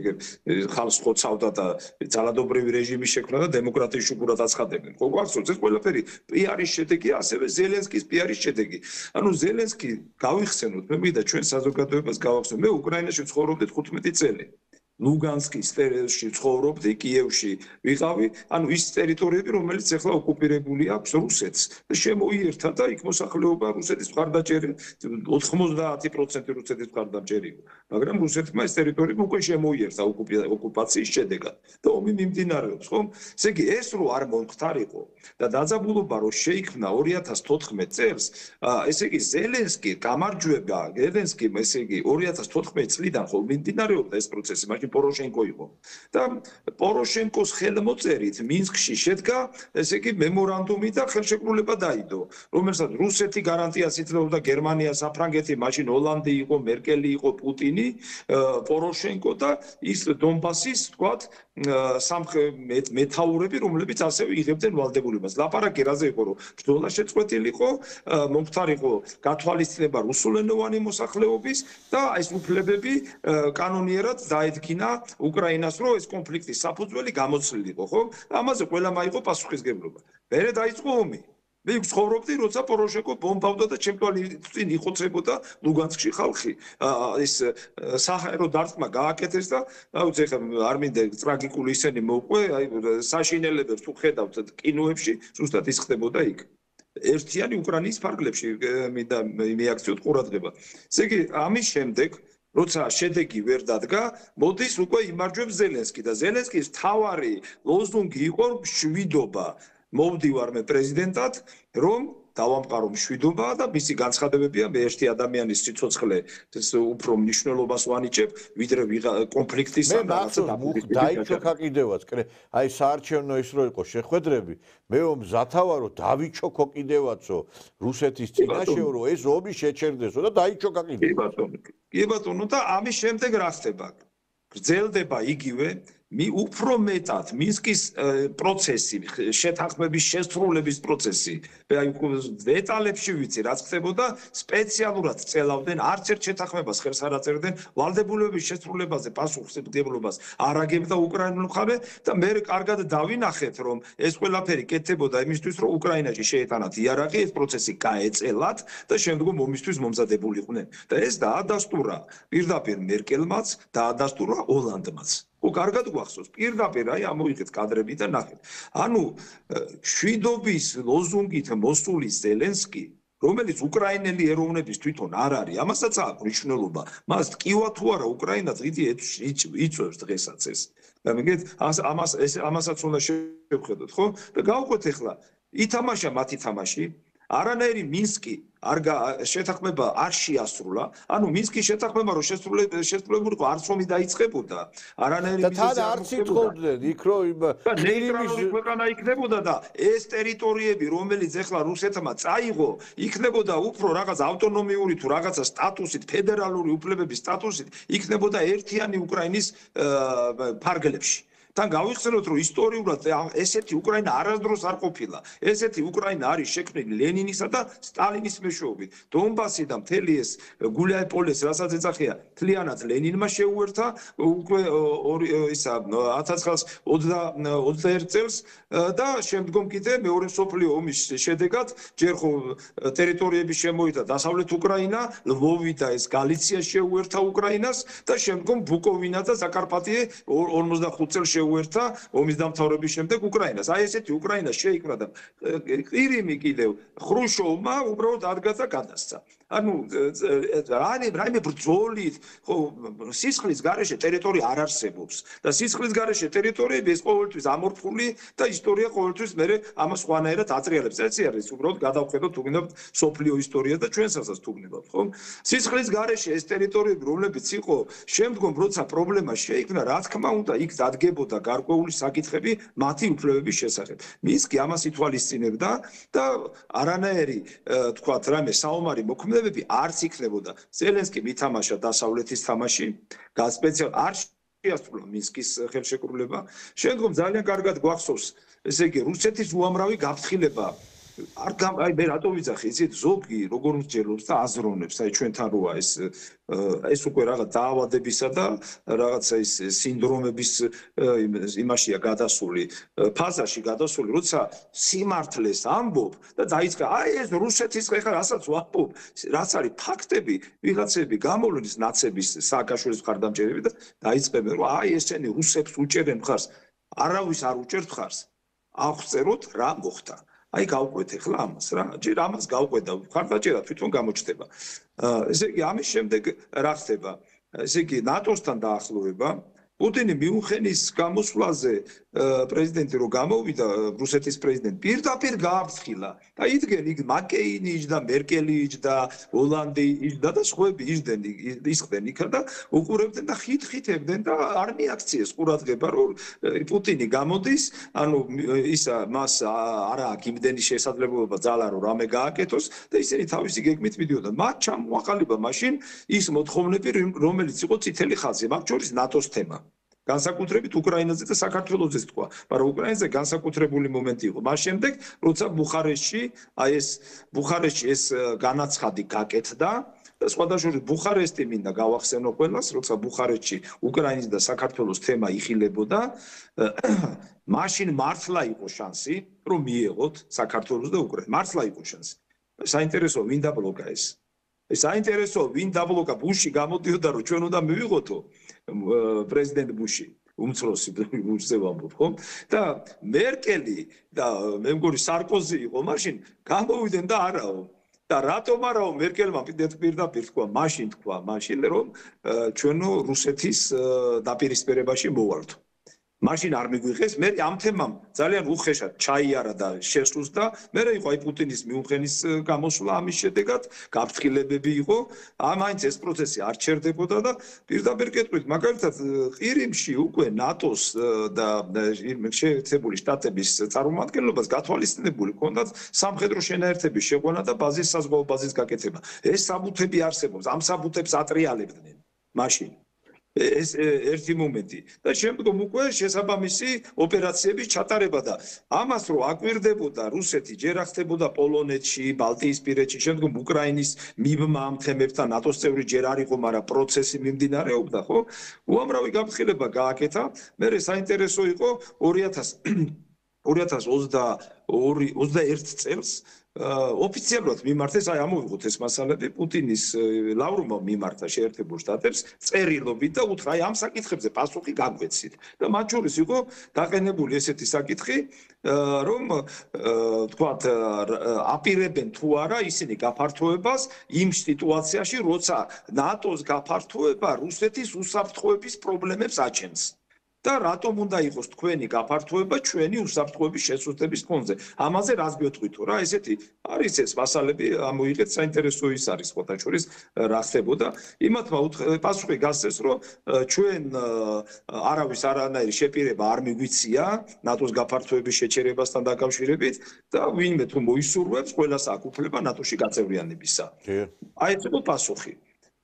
ხალხს ხოცავდა და ძალადობრივი რეჟიმის შექმნა და დემოკრატიის შუქურად აცხადებდნენ ხო გვახსოვს ეს ყველაფერი პიარის შედეგია ასევე ზელენსკის პიარის შედეგი ანუ ზელენსკი გავიხსენოთ მე მინდა ჩვენ საზოგადოებას გავახსენოთ მე უკრაინაში ცხოვრობდით 15 წელი. ლუგანსკის ტერიტორიებში ცხოვრობდი, კიევში ვიყავი, ანუ ის ტერიტორიები, რომელიც ახლა ოკუპირებული აქვს რუსეთს. შემოიერთა და იქ მოსახლეობა რუსეთის მხარდაჭერი 90% რუსეთის მხარდაჭერი იყო. მაგრამ რუსეთმა ეს ტერიტორიები უკვე შემოიერთა ოკუპაციის შედეგად. და ომი მიმდინარეობს, ხო? ესე იგი, ეს რო არ მომხდარიყო და დაძაბულობა რო შეიქმნა 2014 წელს, ესე იგი, ზელენსკი გამარჯვება, ზელენსკი, ესე იგი, 2014 წლიდან ხო მიმდინარეობდა ეს პროცესი, მაშინ პოროშენკო იყო და პოროშენკოს ხელმოწერით მინსკში შედგა ესე იგი მემორანდუმი და ხელშეკრულება დაიდო, რომელსაც რუსეთი გარანტიას იძლეოდა გერმანია, საფრანგეთი, მაშინ ჰოლანდი იყო, მერკელი იყო, პუტინი, პოროშენკო და ის დონბასის, თქვათ, მეთაურები, რომლებიც ასევე იღებდნენ ვალდებულებას. ლაპარაკი რაზე იყო, რომ ბრძოლა შეწყვეტილიყო, მომხდარიყო გათვალისწინება რუსულენოვანი მოსახლეობის და ეს უფლებები კანონიერად დაედგინა უკრაინას, რომ ეს კონფლიქტის საფუძველი გამოცლილიყო, ხო? ამაზე ყველამ აიღო პასუხისგებლობა. მერე დაიწყო ომი. მე ვცხოვრობდი, როცა პოროშენკო ბომბავდა და ჩემთვის წინ იხოცებოდა ლუგანსკში ხალხი. ეს საჰაერო დარტყმა გააკეთეს და აუცე ხა არ მინდა ტრაგიკული ისენი მოყვე, აი საშინელებებს თუ ხედავთ კინოებში, ზუსტად ის ხდებოდა იქ. ერთიანი უკრაინის ფარგლებში მინდა მიაქციოთ ყურადღება. ესე იგი, ამის შემდეგ როცა შედეგი ვერ დადგა, მოდის უკვე იმარჯვებს ზელენსკი და ზელენსკის თავარი ლოზუნგი იყო მშვიდობა. მოვდივარ მე პრეზიდენტად, რომ დავამყარო მშვიდობა და მისი განცხადებებია მე ერთი ადამიანის სიცოცხლე უფრო მნიშვნელობას ვანიჭებ, ვიდრე კონფლიქტის ან რაღაცა დაიჩოქა კიდევაც, აი საარჩევნო ის რო იყო შეხვედრები, მე მზათავარო დავიჩოქო კიდევაცო რუსეთის წინაშეო, რომ ეს ომი შეჩერდესო და დაიჩოქა კიდევ. კი ბატონო და ამის შემდეგ რა ხდება? გრძელდება იგივე უფრო მეტად მინსკის პროცესი, შეთანხმების შესრულების პროცესი. აი დეტალებში ვიცი, რაც ხდებოდა, სპეციალურად წელავდნენ, არც ერთ შეთანხმებას ხელს არ აწერდნენ, ვალდებულების შესრულებაზე პასუხისმგებლობას არ აგებდა უკრაინული მხარე და მე კარგად დავინახეთ, რომ ეს ყველაფერი კეთდებოდა იმისთვის, რომ უკრაინაში შეეტანათ იარაღი, ეს პროცესი გაეწელათ და შემდგომ ომისთვის მომზადებულიყვნენ. და ეს დაადასტურა პირდაპირ მერკელმაც, დაადასტურა ოლანდმაც. კარგად გვახსოვს, პირდაპირ აი ამოიღეთ კადრები და ნახეთ. ანუ შვიდობის ლოზუნგით მოსული ზელენსკი, რომელიც უკრაინელი ეროვნების თვითონ არ არის, ამასაც აქვს მნიშვნელობა. მას ტკივა თუ არა უკრაინა დღითი იწვევს დღესაც ეს. და მიგეთ, ამასაც უნდა შევხედოთ, ხო? და გავყვეთ ახლა, ითამაშა მათი თამაში, არანაირი მინსკი შეთანხმება არ შეასრულა, ანუ მინსკის შეთანხმება რო შესრულებულიყო, არც ომი დაიწყებოდა, არანაირი მიზეზი არ იცხოვდნენ, იქ რო ნეიტრალური ქვეყანა იქნებოდა და ეს ტერიტორიები, რომელიც ეხლა რუსეთმა წაიღო, იქნებოდა უფრო რაღაც ავტონომიური თუ რაღაცა სტატუსით, ფედერალური უფლებების სტატუსით, იქნებოდა ერთიანი უკრაინის ფარგლებში. თან გავიხსენოთ, რომ ისტორიულად ესეთი უკრაინა არასდროს არ ყოფილა. ესეთი უკრაინა არის შექმნილი ლენინისა და სტალინის მეშვეობით. დონბასი და მთელი ეს გულიაიპოლეს, რასაც ეძახია, მთლიანად ლენინმა შეუერთა უკვე 1921 წელს და შემდგომ კიდე მეორე მსოფლიო ომის შედეგად ჯერ ხო ტერიტორიების შემოიტა დასავლეთ უკრაინა, ლვოვი და ეს გალიცია შეუერთა უკრაინას და შემდგომ ბუკოვინა და ზაკარპატიე 45 წელს შეუერთა ომის დამთავრების შემდეგ უკრაინას. აი ესეთი უკრაინა შეიქმნა და ყირიმი კიდევ ხრუშოვმა უბრალოდ ადგა და გადასცა. ანუ რაიმე ბრძოლით, ხო, სისხლის გარეშე ტერიტორია არ არსებობს და სისხლის გარეშე ტერიტორიები ეს ყოველთვის ამორფული და ისტორია ყოველთვის მე ამას სხვანაირად ატრიალებს. ეს არის უბრალოდ გადავხედოთ თუ გინდა სოფლიო ისტორია და ჩვენსაც თუ გინდა, ხო? სისხლის გარეშე ეს ტერიტორიები, რომლებიც იყო შემდგომ როცა პრობლემა შეიქმნა, რა თქმა უნდა, იქ დადგებოდა გარკვეული საკითხები მათი უფლებების შესახებ. მინსკი ამას ითვალისწინებდა და არანაირი, თქვათ, რაიმე საომარი მოქმედებები არც იქნებოდა. ზელენსკი მითამაშა დასავლეთის თამაში, სპეციალ არ შეასრულა მინსკის ხელშეკრულება. შემდგომ ძალიან კარგად გვახსოვს, ესე იგი, რუსეთის უამრავი გაფრთხილება. აი მე რატო ვიძახი, იცით, ზოგი როგორ მსჯელობს და აზროვნებს, აი ჩვენთან როა ეს უკვე რაღაც დაავადებისა და რაღაცა ის სინდრომების იმაშია გადასული, ფაზაში გადასული, როცა სიმართლეს ამბობ და დაიწყე, აი ეს რუსეთის ხეხა რასაც ვამბობ, რაც არის ფაქტები, ვიღაცები გამოვლენის ნაცების სააკაშვილის მხარდამჭერები და დაიწყებენ, რომ აი ესენი რუსებს უჭერენ მხარს, არავის არ უჭერთ მხარს. აღწეროთ რა მოხდა. აი გავყვეთ ახლა ამას რა, ჯერ ამას გავყვეთ და მხარდაჭერა თვითონ გამოჩნდება. ესე იგი ამის შემდეგ რა ხდება? ესე იგი ნატოსთან დაახლოვება, პუტინი მიუნხენის გამოსვლაზე პრეზიდენტი რო გამოვიდა რუსეთის პრეზიდენტი პირდაპირ გააფრთხილა და იდგენ იქ მაკეინი იჯდა მერკელი იჯდა ჰოლანდი იჯდა და სხვები ისხდნენ იქ და უყურებდნენ და ხით-ხითებდნენ და არ მიაქციეს ყურადღება რომ პუტინი გამოდის ანუ ისა მას არ აქვს იმდენი შესაძლებლობა ძალა რომ რამე გააკეთოს და ისინი თავისი გეგმით მიდიოდნენ მათ ჩამოაყალიბა მაშინ ის მოთხოვნები რომელიც იყო წითელი ხაზი მაგ შორის ნატოს თემა განსაკუთრებით უკრაინაზე და საქართველოზე თქვა, მაგრამ უკრაინაზე განსაკუთრებული მომენტი იყო. მას შემდეგ, როცა ბუხარესტში ეს განაცხადი გაკეთდა და სხვადასხვა ბუხარესტი მინდა გავახსენო ყველას, როცა ბუხარესტში უკრაინის და საქართველოს თემა იხილებოდა, მაშინ მართლა იყო შანსი, რომ მიეღოთ საქართველოს და უკრაინა. მართლა იყო შანსი. საინტერესო ვინ დაბლოკა ეს? საინტერესო ვინ დაბლოკა ბუში გამოდიოდა რომ ჩვენ უნდა მივიღოთო პრეზიდენტ ბუში უმცროსი ბუშზე ვამბობ ხო და მერკელი და მე მგონი სარკოზი იყო მაშინ გამოვიდნენ და არაო და რატომ არაო მერკელმა პირდაპირ თქვა მაშინ რომ ჩვენო რუსეთის დაპირისპირებაში მოვარდო მაშინ არ მიგვიღეს მე ამ თემამ ძალიან უხეშად ჩაიარა და შესუსტა მე იყო აი პუტინის მიუნხენის გამოსვლა ამის შედეგად გაფრთხილებები იყო მაინც ეს პროცესი არ ჩერდებოდა და პირდაპირ კეთყვით მაგალითად ყირიმში უკვე ნატოს და შეერთებული შტატების წარმომადგენლობას გათვალისწინებული ჰქონდათ სამხედრო შენაერთების შეყვანა და ბაზის საზღვაო ბაზის გაკეთება ეს საბუთები არსებობს ამ საბუთებს ატრიალებდნენ მაშინ ეს ერთი მომენტი და შემდგომ უკვე შესაბამისი ოპერაციების ჩატარება და ამას რო აკვირდებოდა რუსეთი ჯერ ახდებოდა პოლონეთში, ბალტიისპირეთში, შემდგომ უკრაინის მიბმა ამ თემებთან ნატოს წევრი ჯერ არ იყო, მაგრამ პროცესი მიმდინარეობდა, ხო? უამრავი გაფრთხილება გააკეთა. მე საინტერესო იყო 2021 წელს ოფიციალურად მიმართეს, აი ამოვიღოთ ეს მასალები პუტინის ლავროვმა მიმართა შეერთებულ შტატებს წერილობით და უთხრა აი ამ საკითხებზე პასუხი გაგვეცით და მათ შორის იყო დაყენებული ესეთი საკითხი რომ თქვათ აპირებენ თუ არა ისინი გაფართოებას იმ სიტუაციაში როცა ნატოს გაფართოება რუსეთის უსაფრთხოების პრობლემებს აჩენს და რატომ უნდა იყოს თქვენი გაფართოება ჩვენი უსაფრთხოების შესუსტების ფონზე. ამაზე რას გვეტყვითო რა, ესეთი არის ეს მასალები, ამოიღეთ საინტერესო ის არის ხოთა შორის რა ხდებოდა. იმათმა პასუხი გასცეს, რომ ჩვენ არავის არანაირი შეპირება არ მიგვიცია ნატოს გაფართოების შეჩერებასთან დაკავშირებით და ვინმე თუ მოისურვებს, ყველას აქვს უფლება ნატოში გაწევრიანებისა. აი ეს იყო პასუხი.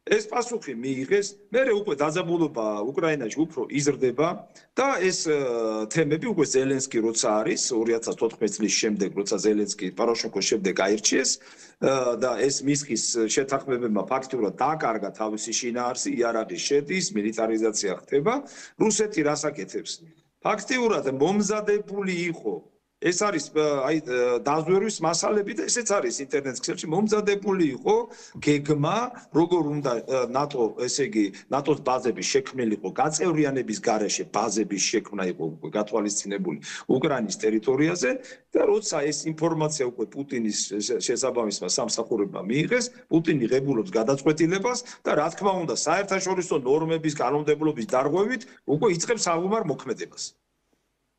ეს პასუხი მიიღეს, მერე უკვე დაძაბულობა უკრაინაში უფრო იზრდება და ეს თემები უკვე ზელენსკი როცა არის 2014 წლის შემდეგ, როცა ზელენსკი პოროშენკოს შემდეგ აირჩიეს და ეს მისხის შეთანხმებებმა ფაქტურად დააკარგა თავისი შინაარსი, იარაღი შედის, მილიტარიზაცია ხდება, რუსეთი რას აკეთებს? ფაქტიურად მომზადებული იყო ეს არის აი დაზვერვის მასალები და ესეც არის ინტერნეტ ქსელში მომზადებული იყო გეგმა როგორ უნდა ნატო ესე იგი ნატოს ბაზების შექმნილიყო გაწევრიანების გარეშე ბაზების შექმნა იყო გათვალისწინებული უკრაინის ტერიტორიაზე და როცა ეს ინფორმაცია უკვე პუტინის შესაბამისმა სამსახურებმა მიიღეს პუტინი ღებულობს გადაწყვეტილებას და რა თქმა უნდა საერთაშორისო ნორმების კანონმდებლობის დარღვევით უკვე იწყებს საუბარ მოქმედებას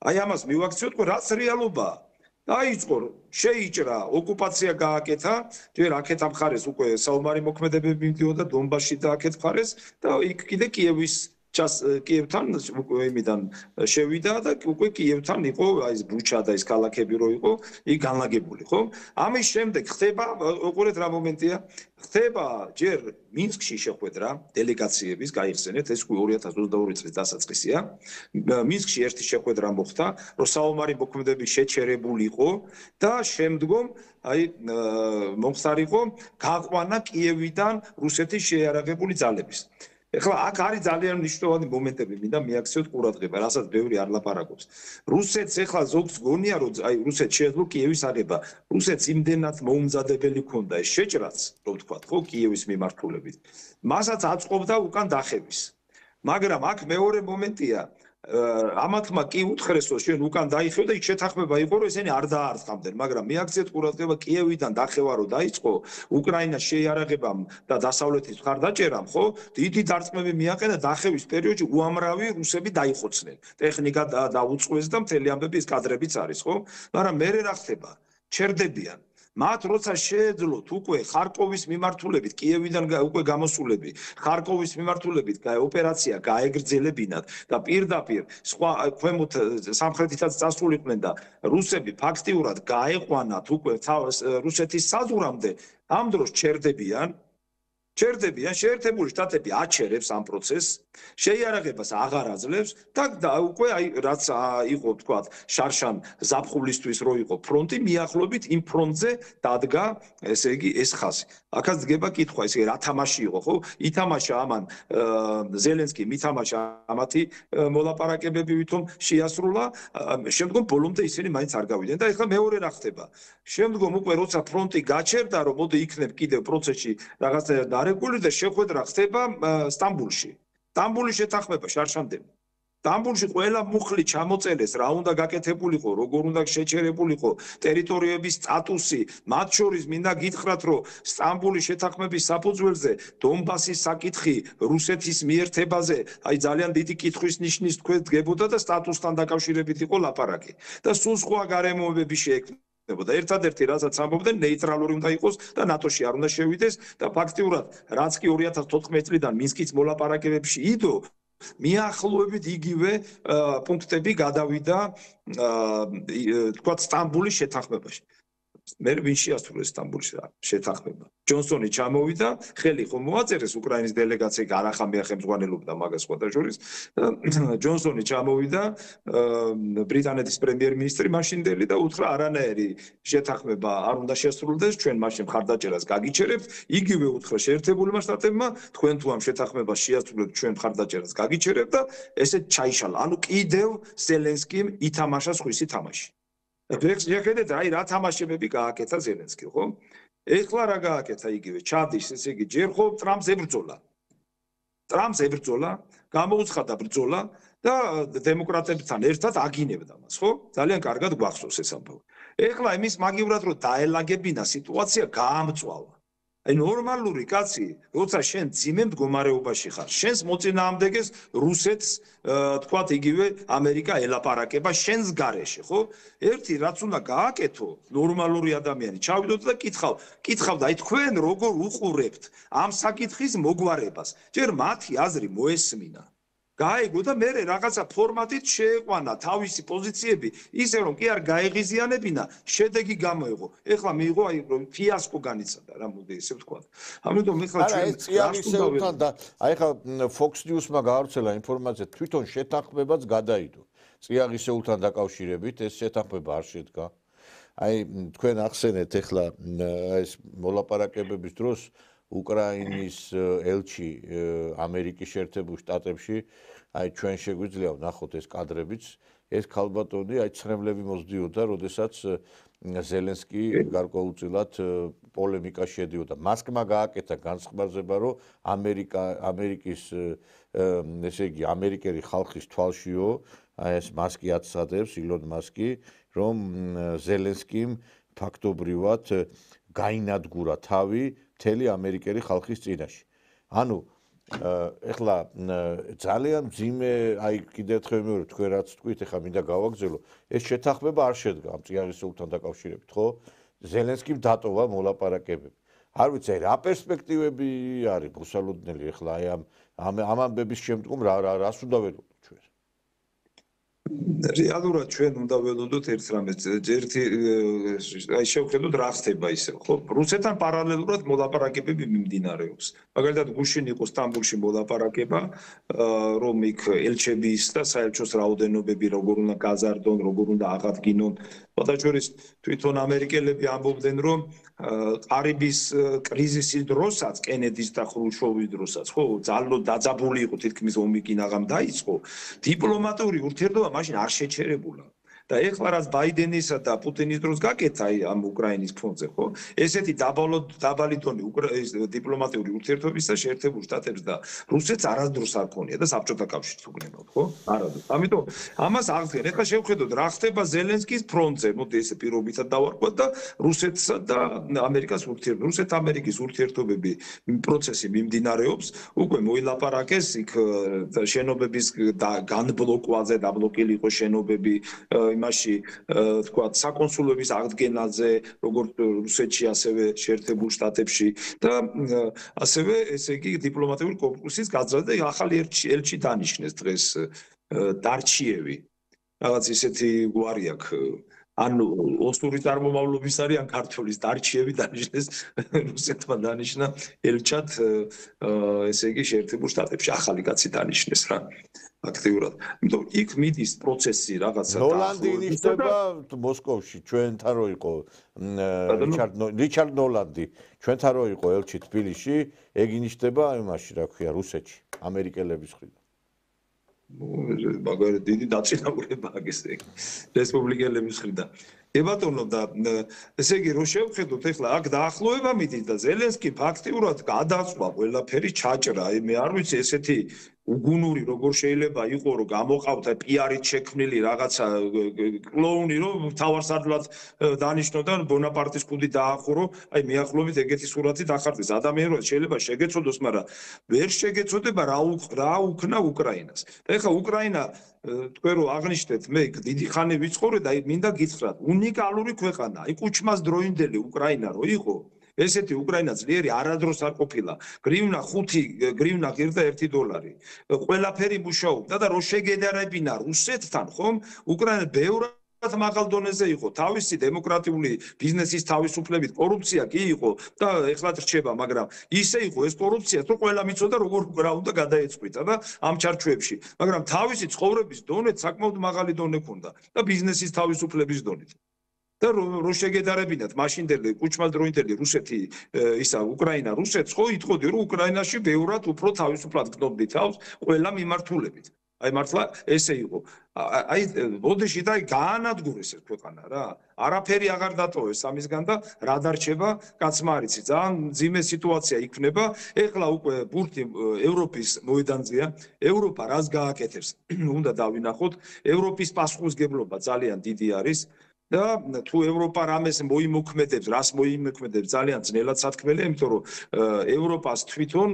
აი ამას მივაქციოთ, რაც რეალობაა. დაიწყო, შეიჭრა, ოკუპაცია გააკეთა, ჯერ აქეთ ამხარეს უკვე საომარი მოქმედებები მიმდიოდა დონბასში და აქეთ მხარეს და იქ კიდე კიევთან იმიდან შევიდა და უკვე კიევთან იყო აი ეს ბუჩა და ეს ქალაქები რო იყო, იქ განლაგებული, ხო? ამის შემდეგ ხდება, უყურეთ რა მომენტია, ხდება ჯერ მინსკში შეხვედრა დელეგაციების, გაიხსენეთ, ეს 2022 წლის დასაწყისია. მინსკში ერთი შეხვედრა მოხდა, რომ საომარი მოქმედები შეჩერებულიყო და შემდგომ აი მომხდარიყო გაყვანა კიევიდან რუსეთის შეიარაღებული ძალების. ეხლა აქ არის ძალიან მნიშვნელოვანი მომენტები, მინდა მიაქციოთ ყურადღება, რასაც ბევრი არ ლაპარაკობს. რუსეთს ეხლა ზოგს გონია, რომ აი რუსეთს შეეძლო კიევის აღება. რუსეთს იმდენად მოუმზადებელი ქონდა ეს შეჭრაც, რომ ვთქვათ, ხო, კიევის მიმართულებით. მასაც აწყობდა უკან დახევის. მაგრამ აქ მეორე მომენტია, ამათმა კი უთხრეს რომ შენ უკან დაიხევ და იქ შეთანხმება იყო რომ ესენი არ დაარწმდნენ, მაგრამ მიაქციეთ ყურადღება კიევიდან დახევა რომ დაიწყო უკრაინას შეიარაღებამ და დასავლეთის მხარდაჭერამ, ხო? დიდი დარწმები მიაყენა დახევის პერიოდში უამრავი რუსები დაიხოცნენ. ტექნიკა დაუწყუეს და მთელი ამბები ის კადრებიც არის, ხო? მაგრამ მე რა ხდება? ჩერდებიან. მათ როცა შეეძლოთ უკვე ხარკოვის მიმართულებით, კიევიდან უკვე გამოსულები, ხარკოვის მიმართულებით ოპერაცია გაეგრძელებინათ და პირდაპირ სხვა ქვემოთ სამხრეთითაც წასულიყვნენ და რუსები ფაქტიურად გაეყვანათ უკვე რუსეთის საზღვრამდე, ამ დროს ჩერდებიან. შეერთებული შტატები აჩერებს ამ პროცესს, შეიარაღებას აღარ აძლევს და უკვე რაც იყო თქვა შარშან ზაფხულისთვის რო იყო ფრონტი, მიახლოებით იმ ფრონტზე დადგა, ესე იგი ეს ხაზი. აქაც დგება კითხვა, ესე იგი რა თამაში იყო, ხო? ითამაშა ამან ზელენსკიმ ითამაშა ამათი მოლაპარაკებები ვითომ შეასრულა, შემდგომ ბოლომდე ისინი მაინც არ გავიდნენ და ეხლა მეორე რა ხდება? შემდგომ უკვე როცა ფრონტი გაჩერდა, რომ მოდი იქნებ კიდევ პროცესში რაღაცა არეგული და შეხვედრა ხდება სტამბულში. სტამბულის შეთანხმება შარშანდელი. სტამბულში ყველა მუხლი ჩამოწელეს, რა უნდა გაკეთებულიყო, როგორ უნდა შეჩერებულიყო ტერიტორიების სტატუსი, მათ შორის მინდა გითხრათ, რომ სტამბულის შეთანხმების საფუძველზე დონბასის საკითხი რუსეთის მიერთებაზე, აი ძალიან დიდი კითხვის ნიშნის თქვენ დგებოდა და სტატუსთან დაკავშირებით იყო ლაპარაკი. და სულ სხვა გარემოებები შეექმნა. ერთადერთი რასაც ამბობდნენ ნეიტრალური უნდა იყოს და ნატოში არ უნდა შევიდეს და ფაქტიურად რაც კი 2014 წლიდან მინსკის მოლაპარაკებებში იდო მიახლოებით იგივე პუნქტები გადავიდა თქვა სტამბულის შეთანხმებაში. მე ვინ შეასრულეს სტამბულის შეთანხმება. ჯონსონი ჩამოვიდა, ხელი ხომ მოაწერეს უკრაინის დელეგაციამ, არახამია ხელმძღვანელობდა მაგას სხვათა შორის. ჯონსონი ჩამოვიდა, ბრიტანეთის პრემიერ-მინისტრი მაშინდელი და უთხრა არანაირი შეთანხმება არ უნდა შესრულდეს, ჩვენ მაშინ მხარდაჭერას გაგიჩერებთ. იგივე უთხრა შეერთებულმა შტატებმა, თქვენ თუ ამ შეთანხმებას შეასრულებთ, ჩვენ მხარდაჭერას გაგიჩერებთ და ესეც ჩაიშალა. ანუ კიდევ ზელენსკიმ ითამაშა სხვისი თამაში. შეხედეთ, აი რა თამაშებები გააკეთა ზელენსკი, ხო? ეხლა რა გააკეთა იგივე ჩადის, ესე იგი ჯერ ხო ტრამპს ებრძოლა. გამოუცხადა ბრძოლა და დემოკრატებთან ერთად აგინებდა მას, ხო? ძალიან კარგად გვახსოვს ეს ამბავი. ეხლა იმის მაგივრად რომ დაელაგებინა სიტუაცია გაამწვავა. აი ნორმალური კაცი, როცა შენ ძიმე მდგომარეობაში ხარ, შენს მოწინააღმდეგეს რუსეთს, თქვათ იგივე ამერიკა ელაპარაკება შენს გარეშე, ხო? ერთი რაც უნდა გააკეთო, ნორმალური ადამიანი, ჩავიდოთ და კითხავდა, აი თქვენ როგორ უყურებთ ამ საკითხის მოგვარებას? ჯერ მათი აზრი მოესმინა. გაეგო და მე რაღაცა ფორმატით შეეყვანა თავისი პოზიციები, ისე რომ კი არ გაეღიზიანებინა, შედეგი გამოიღო. ეხლა მიიღო აი ფიასკო განიცადა, რა მოდი ესე ვთქვა. ამიტომ ეხლა ჩვენ წიაღისეულთან და აი ხა Fox News-მა გაავრცელა ინფორმაცია, თვითონ შეთანხმებაც გადაიდო. წიაღისეულთან დაკავშირებით ეს შეთანხმება არ შედგა. აი თქვენ ახსენეთ ეხლა ეს მოლაპარაკებების დროს უკრაინის ელჩი ამერიკის შეერთებულ შტატებში, აი ჩვენ შეგვიძლია ვნახოთ ეს კადრებიც, ეს ქალბატონი აი ცრემლები მოსდიოდა, როდესაც ზელენსკი გარკვეულწილად პოლემიკაში შედიოდა. მასკმა გააკეთა განსხვავება, რომ ამერიკის ესე იგი ამერიკელი ხალხის თვალშიო, აი ეს მასკი აცადებს ილონ მასკი, რომ ზელენსკიმ ფაქტობრივად გაინადგურა თავი მთელი ამერიკელი ხალხის წინაშე. ანუ ეხლა ძალიან მძიმე, აი კიდევ ერთხელ მეორე თქვენ რაც თქვით, ეხლა მინდა გავაგზავნო, ეს შეთანხმება არ შედგა ამ წიაღისეულთან დაკავშირებით, ხო? ზელენსკიმ დატოვა მოლაპარაკებები. არ ვიცი, აი რა პერსპექტივები არის მოსალოდნელი ეხლა აი ამ ამბების შემდგომ რას უნდა ველოდოთ ჩვენ? რეალურად ჩვენ უნდა ველოდოთ ერთ რამეს, ერთი აი შევხედოთ რა ხდება ისე, ხო? რუსეთთან პარალელურად მოლაპარაკებები მიმდინარეობს. მაგალითად, გუშინ იყო სტამბულში მოლაპარაკება, რომ იქ ელჩების და საელჩოს რაოდენობები როგორ უნდა გაზარდონ, როგორ უნდა აღადგინონ. სხვადასხვა თვითონ ამერიკელები ამბობდნენ, რომ ყარიბის კრიზისის დროსაც, კენედის და ხრუშჩოვის დროსაც, ხო, ძალო დაძაბული იყო თითქმის ომი კი ნაღამ დაიწყო, დიპლომატიური ურთიერთობა მაშინ არ შეჩერებულა. და ეხლა რაც ბაიდენისა და პუტინის დროს გაკეთა ამ უკრაინის ფონზე, ხო? ესეთი დაბალი დონე დიპლომატიური ურთიერთობისა შეერთებულ შტატებს და რუსეთს არასდროს არ ქონია და საბჭოთა კავშირს უგნებოდ, ხო? არასდროს. ამიტომ ამას აღდგენ. ეხლა შევხედოთ რა ხდება ზელენსკის ფრონტზე. მოდი ესე პირობითად დავარქვათ და რუსეთსა და ამერიკას ურთიერთობები, რუსეთ-ამერიკის ურთიერთობები პროცესი მიმდინარეობს. უკვე მოილაპარაკეს იქ შენობების განბლოკვაზე, დაბლოკილი იყო შენობები იმაში, თქვა, საკონსულოების აღდგენაზე, როგორც რუსეთში, ასევე შეერთებულ შტატებში და ასევე ესე იგი დიპლომატიური კორპუსის გაძრადა და ახალი ელჩი დანიშნეს დღეს დარჩიევი. რაღაც ისეთი გვარი აქვს. ან ოსტური წარმომავლობის არის, ან ქართულის დარჩიევი დანიშნეს რუსეთმა დანიშნა ელჩად ესე იგი შეერთებულ შტატებში ახალი კაცი დანიშნეს რა. აქტიურად. იმიტომ იქ მიდის პროცესი რაღაცა. ნოლანდი ინიშნება მოსკოვში, ჩვენთან რო იყო რიჩარდ ნოლანდი, ჩვენთან რო იყო ელჩი თბილისში, ეგ ინიშნება იმაში, რა ქვია, რუსეთში, ამერიკელების მხრიდან. მაგარი დიდი დაწინაურებაა ესე იგი რესპუბლიკელების მხრიდან. ბატონო და ესე იგი რო შევხედოთ ეხლა აქ დაახლოება მიდის და ზელენსკი ფაქტიურად გადაწვა ყველაფერი ჩაჭრა. მე არ ვიცი ესეთი უგუნური როგორ შეიძლება იყო რომ გამოყავდა პიარით შექმნილი რაღაცა კლოუნი რომ თავარსარდლად დანიშნოდა ბონაპარტის კუდი დაახურო. აი მეახლობით ეგეთი სურათი დახარდეს. ადამიანურად შეიძლება შეგეცოდოს, მაგრამ ვერ შეგეცოდება რა უქნა უკრაინას. და ეხლა უკრაინა თქვენ რომ აღნიშნეთ, მე დიდი ხანი ვიცხოვრე და მინდა გითხრათ, უნიკალური ქვეყანა. აი კუჩმას დროინდელი უკრაინა რო იყო, ესეთი უკრაინა ძლიერი არადროს არ ყოფილა. გრივნა 5 გრივნა ღირდა $1. ყველაფერი მუშაობდა და რო შეგედარებინა რუსეთთან, ხომ? უკრაინა ბევრად მაღალ დონეზე იყო. თავისი დემოკრატიული ბიზნესის თავისუფლებით კორუფცია კი იყო და ეხლაც რჩება, მაგრამ ისე იყო ეს კორუფცია, თუ ყველა მიცოდა როგორ რა უნდა გადაეწყვიტა და ამ ჩარჩოებში. მაგრამ თავისი ცხოვრების დონე საკმაოდ მაღალი დონე ჰქონდა და ბიზნესის თავისუფლების დონით. და რო შეგედარებინათ მაშინდელი კუჩმას დროინდელი რუსეთი ისა უკრაინა რუსეთს ხო იტყოდი რომ უკრაინაში ბევრად უფრო თავისუფლად გნობდი თავს ყველა მიმართულებით. აი მართლა ესე იყო. აი ბოდიში და გაანადგურეს ეს ქვეყანა რა. არაფერი აღარ დატოვეს ამისგან და რა დარჩება კაცმა არიცი. ძალიან მძიმე სიტუაცია იქნება. ეხლა უკვე ბურთი ევროპის მოედანზეა. ევროპა რას გააკეთებს? უნდა დავინახოთ. ევროპის პასუხისგებლობა ძალიან დიდი არის. და თუ ევროპა რამეს მოიმოქმედებს, რას მოიმოქმედებს ძალიან ძნელად სათქმელია, იმიტომ რომ ევროპას თვითონ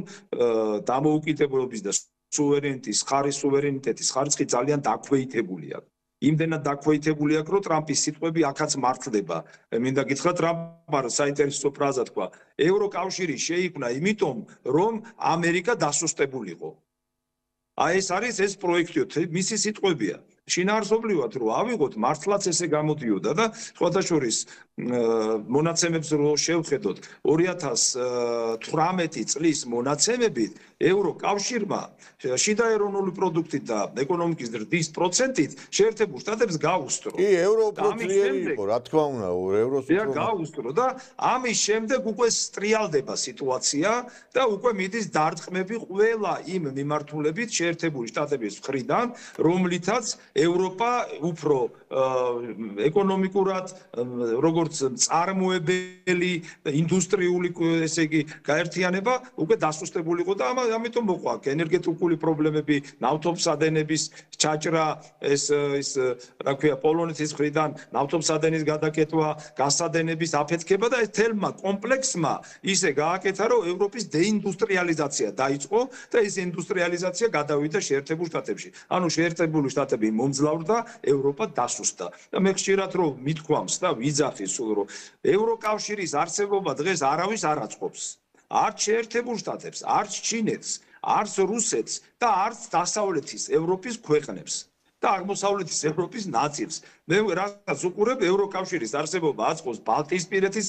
დამოუკიდებლობის და სუვერენიტეტის ხარისხი ძალიან დაქვეითებული აქვს. იმდენად დაქვეითებული აქვს, რომ ტრამპის სიტყვები აქაც მართლდება. მინდა გითხრათ, ტრამპმა საინტერესო ფრაზა თქვა: ევროკავშირი შეიქმნა იმიტომ, რომ ამერიკა დასუსტებულიყო. აი ეს არის ეს პროექტიო, მისი სიტყვებია. შინაარსობრივად რო ავიღოთ, მართლაც ესე გამოდიოდა და სხვათა შორის მონაცემებს რო შევხედოთ 2018 წლის მონაცემებით ევროკავშირმა შიდა ეროვნული პროდუქტით და ეკონომიკის ზრდის პროცენტით შეერთებულ შტატებს გაუსწრო. კი, ევროპა ძლიერი იყო, რა თქმა უნდა, ევროს გაუსწრო და ამის შემდეგ უკვე სტრიალდება სიტუაცია და უკვე მიდის დარტყმები ყველა იმ მიმართულებით შეერთებული შტატების მხრიდან, რომლითაც ევროპა უფრო ეკონომიკურად როგორც წარმოებელი ინდუსტრიული ესე იგი გაერთიანება უკვე დასუსტებულიყო და ამიტომ მოყვა ენერგეტიკული პრობლემები, ნავთობსადენების ჩაჭრა, ეს რა ქვია პოლონეთის მხრიდან ნავთობსადენის გადაკეთვა, გასადენების აფეთქება და ეს თელმა კომპლექსმა ისე გააკეთა, რომ ევროპის დეინდუსტრიალიზაცია დაიწყო და ეს ინდუსტრიალიზაცია გადავიდა შეერთებულ შტატებში. ანუ შეერთებული შტატები მომძლავრდა, ევროპა დასუსტდა. და მე ხშირად რომ მithქვამს და ვიძახის სულ რომ ევროკავშირის არსებობა დღეს არავის არ აწყობს. არც შეერთებულ შტატებს, არც ჩინეთს, არც რუსეთს და არც დასავლეთის ევროპის ქვეყნებს და აღმოსავლეთის ევროპის ნაწილს. მე რაღაც უყურებ ევროკავშირის არსებობა აწყობს ბალტიისპირეთის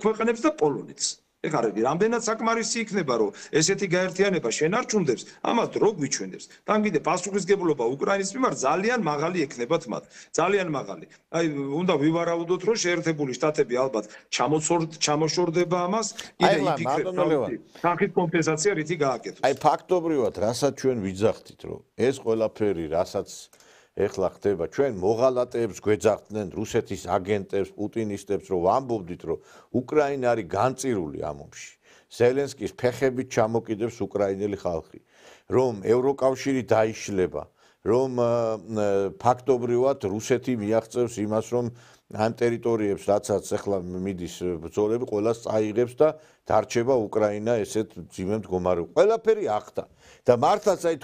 ქვეყნებს და პოლონეთს. ეხლა რამდენად საკმარისი იქნება რომ ესეთი გაერთიანება შენარჩუნდებს, ამას დრო გვიჩვენებს. თან კიდე პასუხისგებლობა უკრაინის მიმართ ძალიან მაღალი ექნებათ მათ. ძალიან მაღალი. აი უნდა ვივარაუდოთ რომ შეერთებული შტატები ალბათ ჩამოშორდება ამას, კიდე იფიქრებს თანხით კომპენსაცია რითი გააკეთოს. აი ფაქტობრივად, რასაც ჩვენ ვიძახთით, რომ ეს ყველაფერი, რასაც ეხლა ხდება ჩვენ მოღალატეებს გვეძახდნენ რუსეთის აგენტებს, პუტინისტებს, რომ ვამბობდით, რომ უკრაინა არის განწირული ამ ომში. ზელენსკის ფეხებით ჩამოკიდებს უკრაინელი ხალხი, რომ ევროკავშირი დაიშლება, რომ ფაქტობრივად რუსეთი მიაღწევს იმას, რომ ამ ტერიტორიებს, რაცაც ახლა მიდის ბრძოლები, ყველას წაიღებს და დარჩება უკრაინა ესეთ ძიმე მდგომარეობაში. ყველაფერი ახდა. და მართლაც აი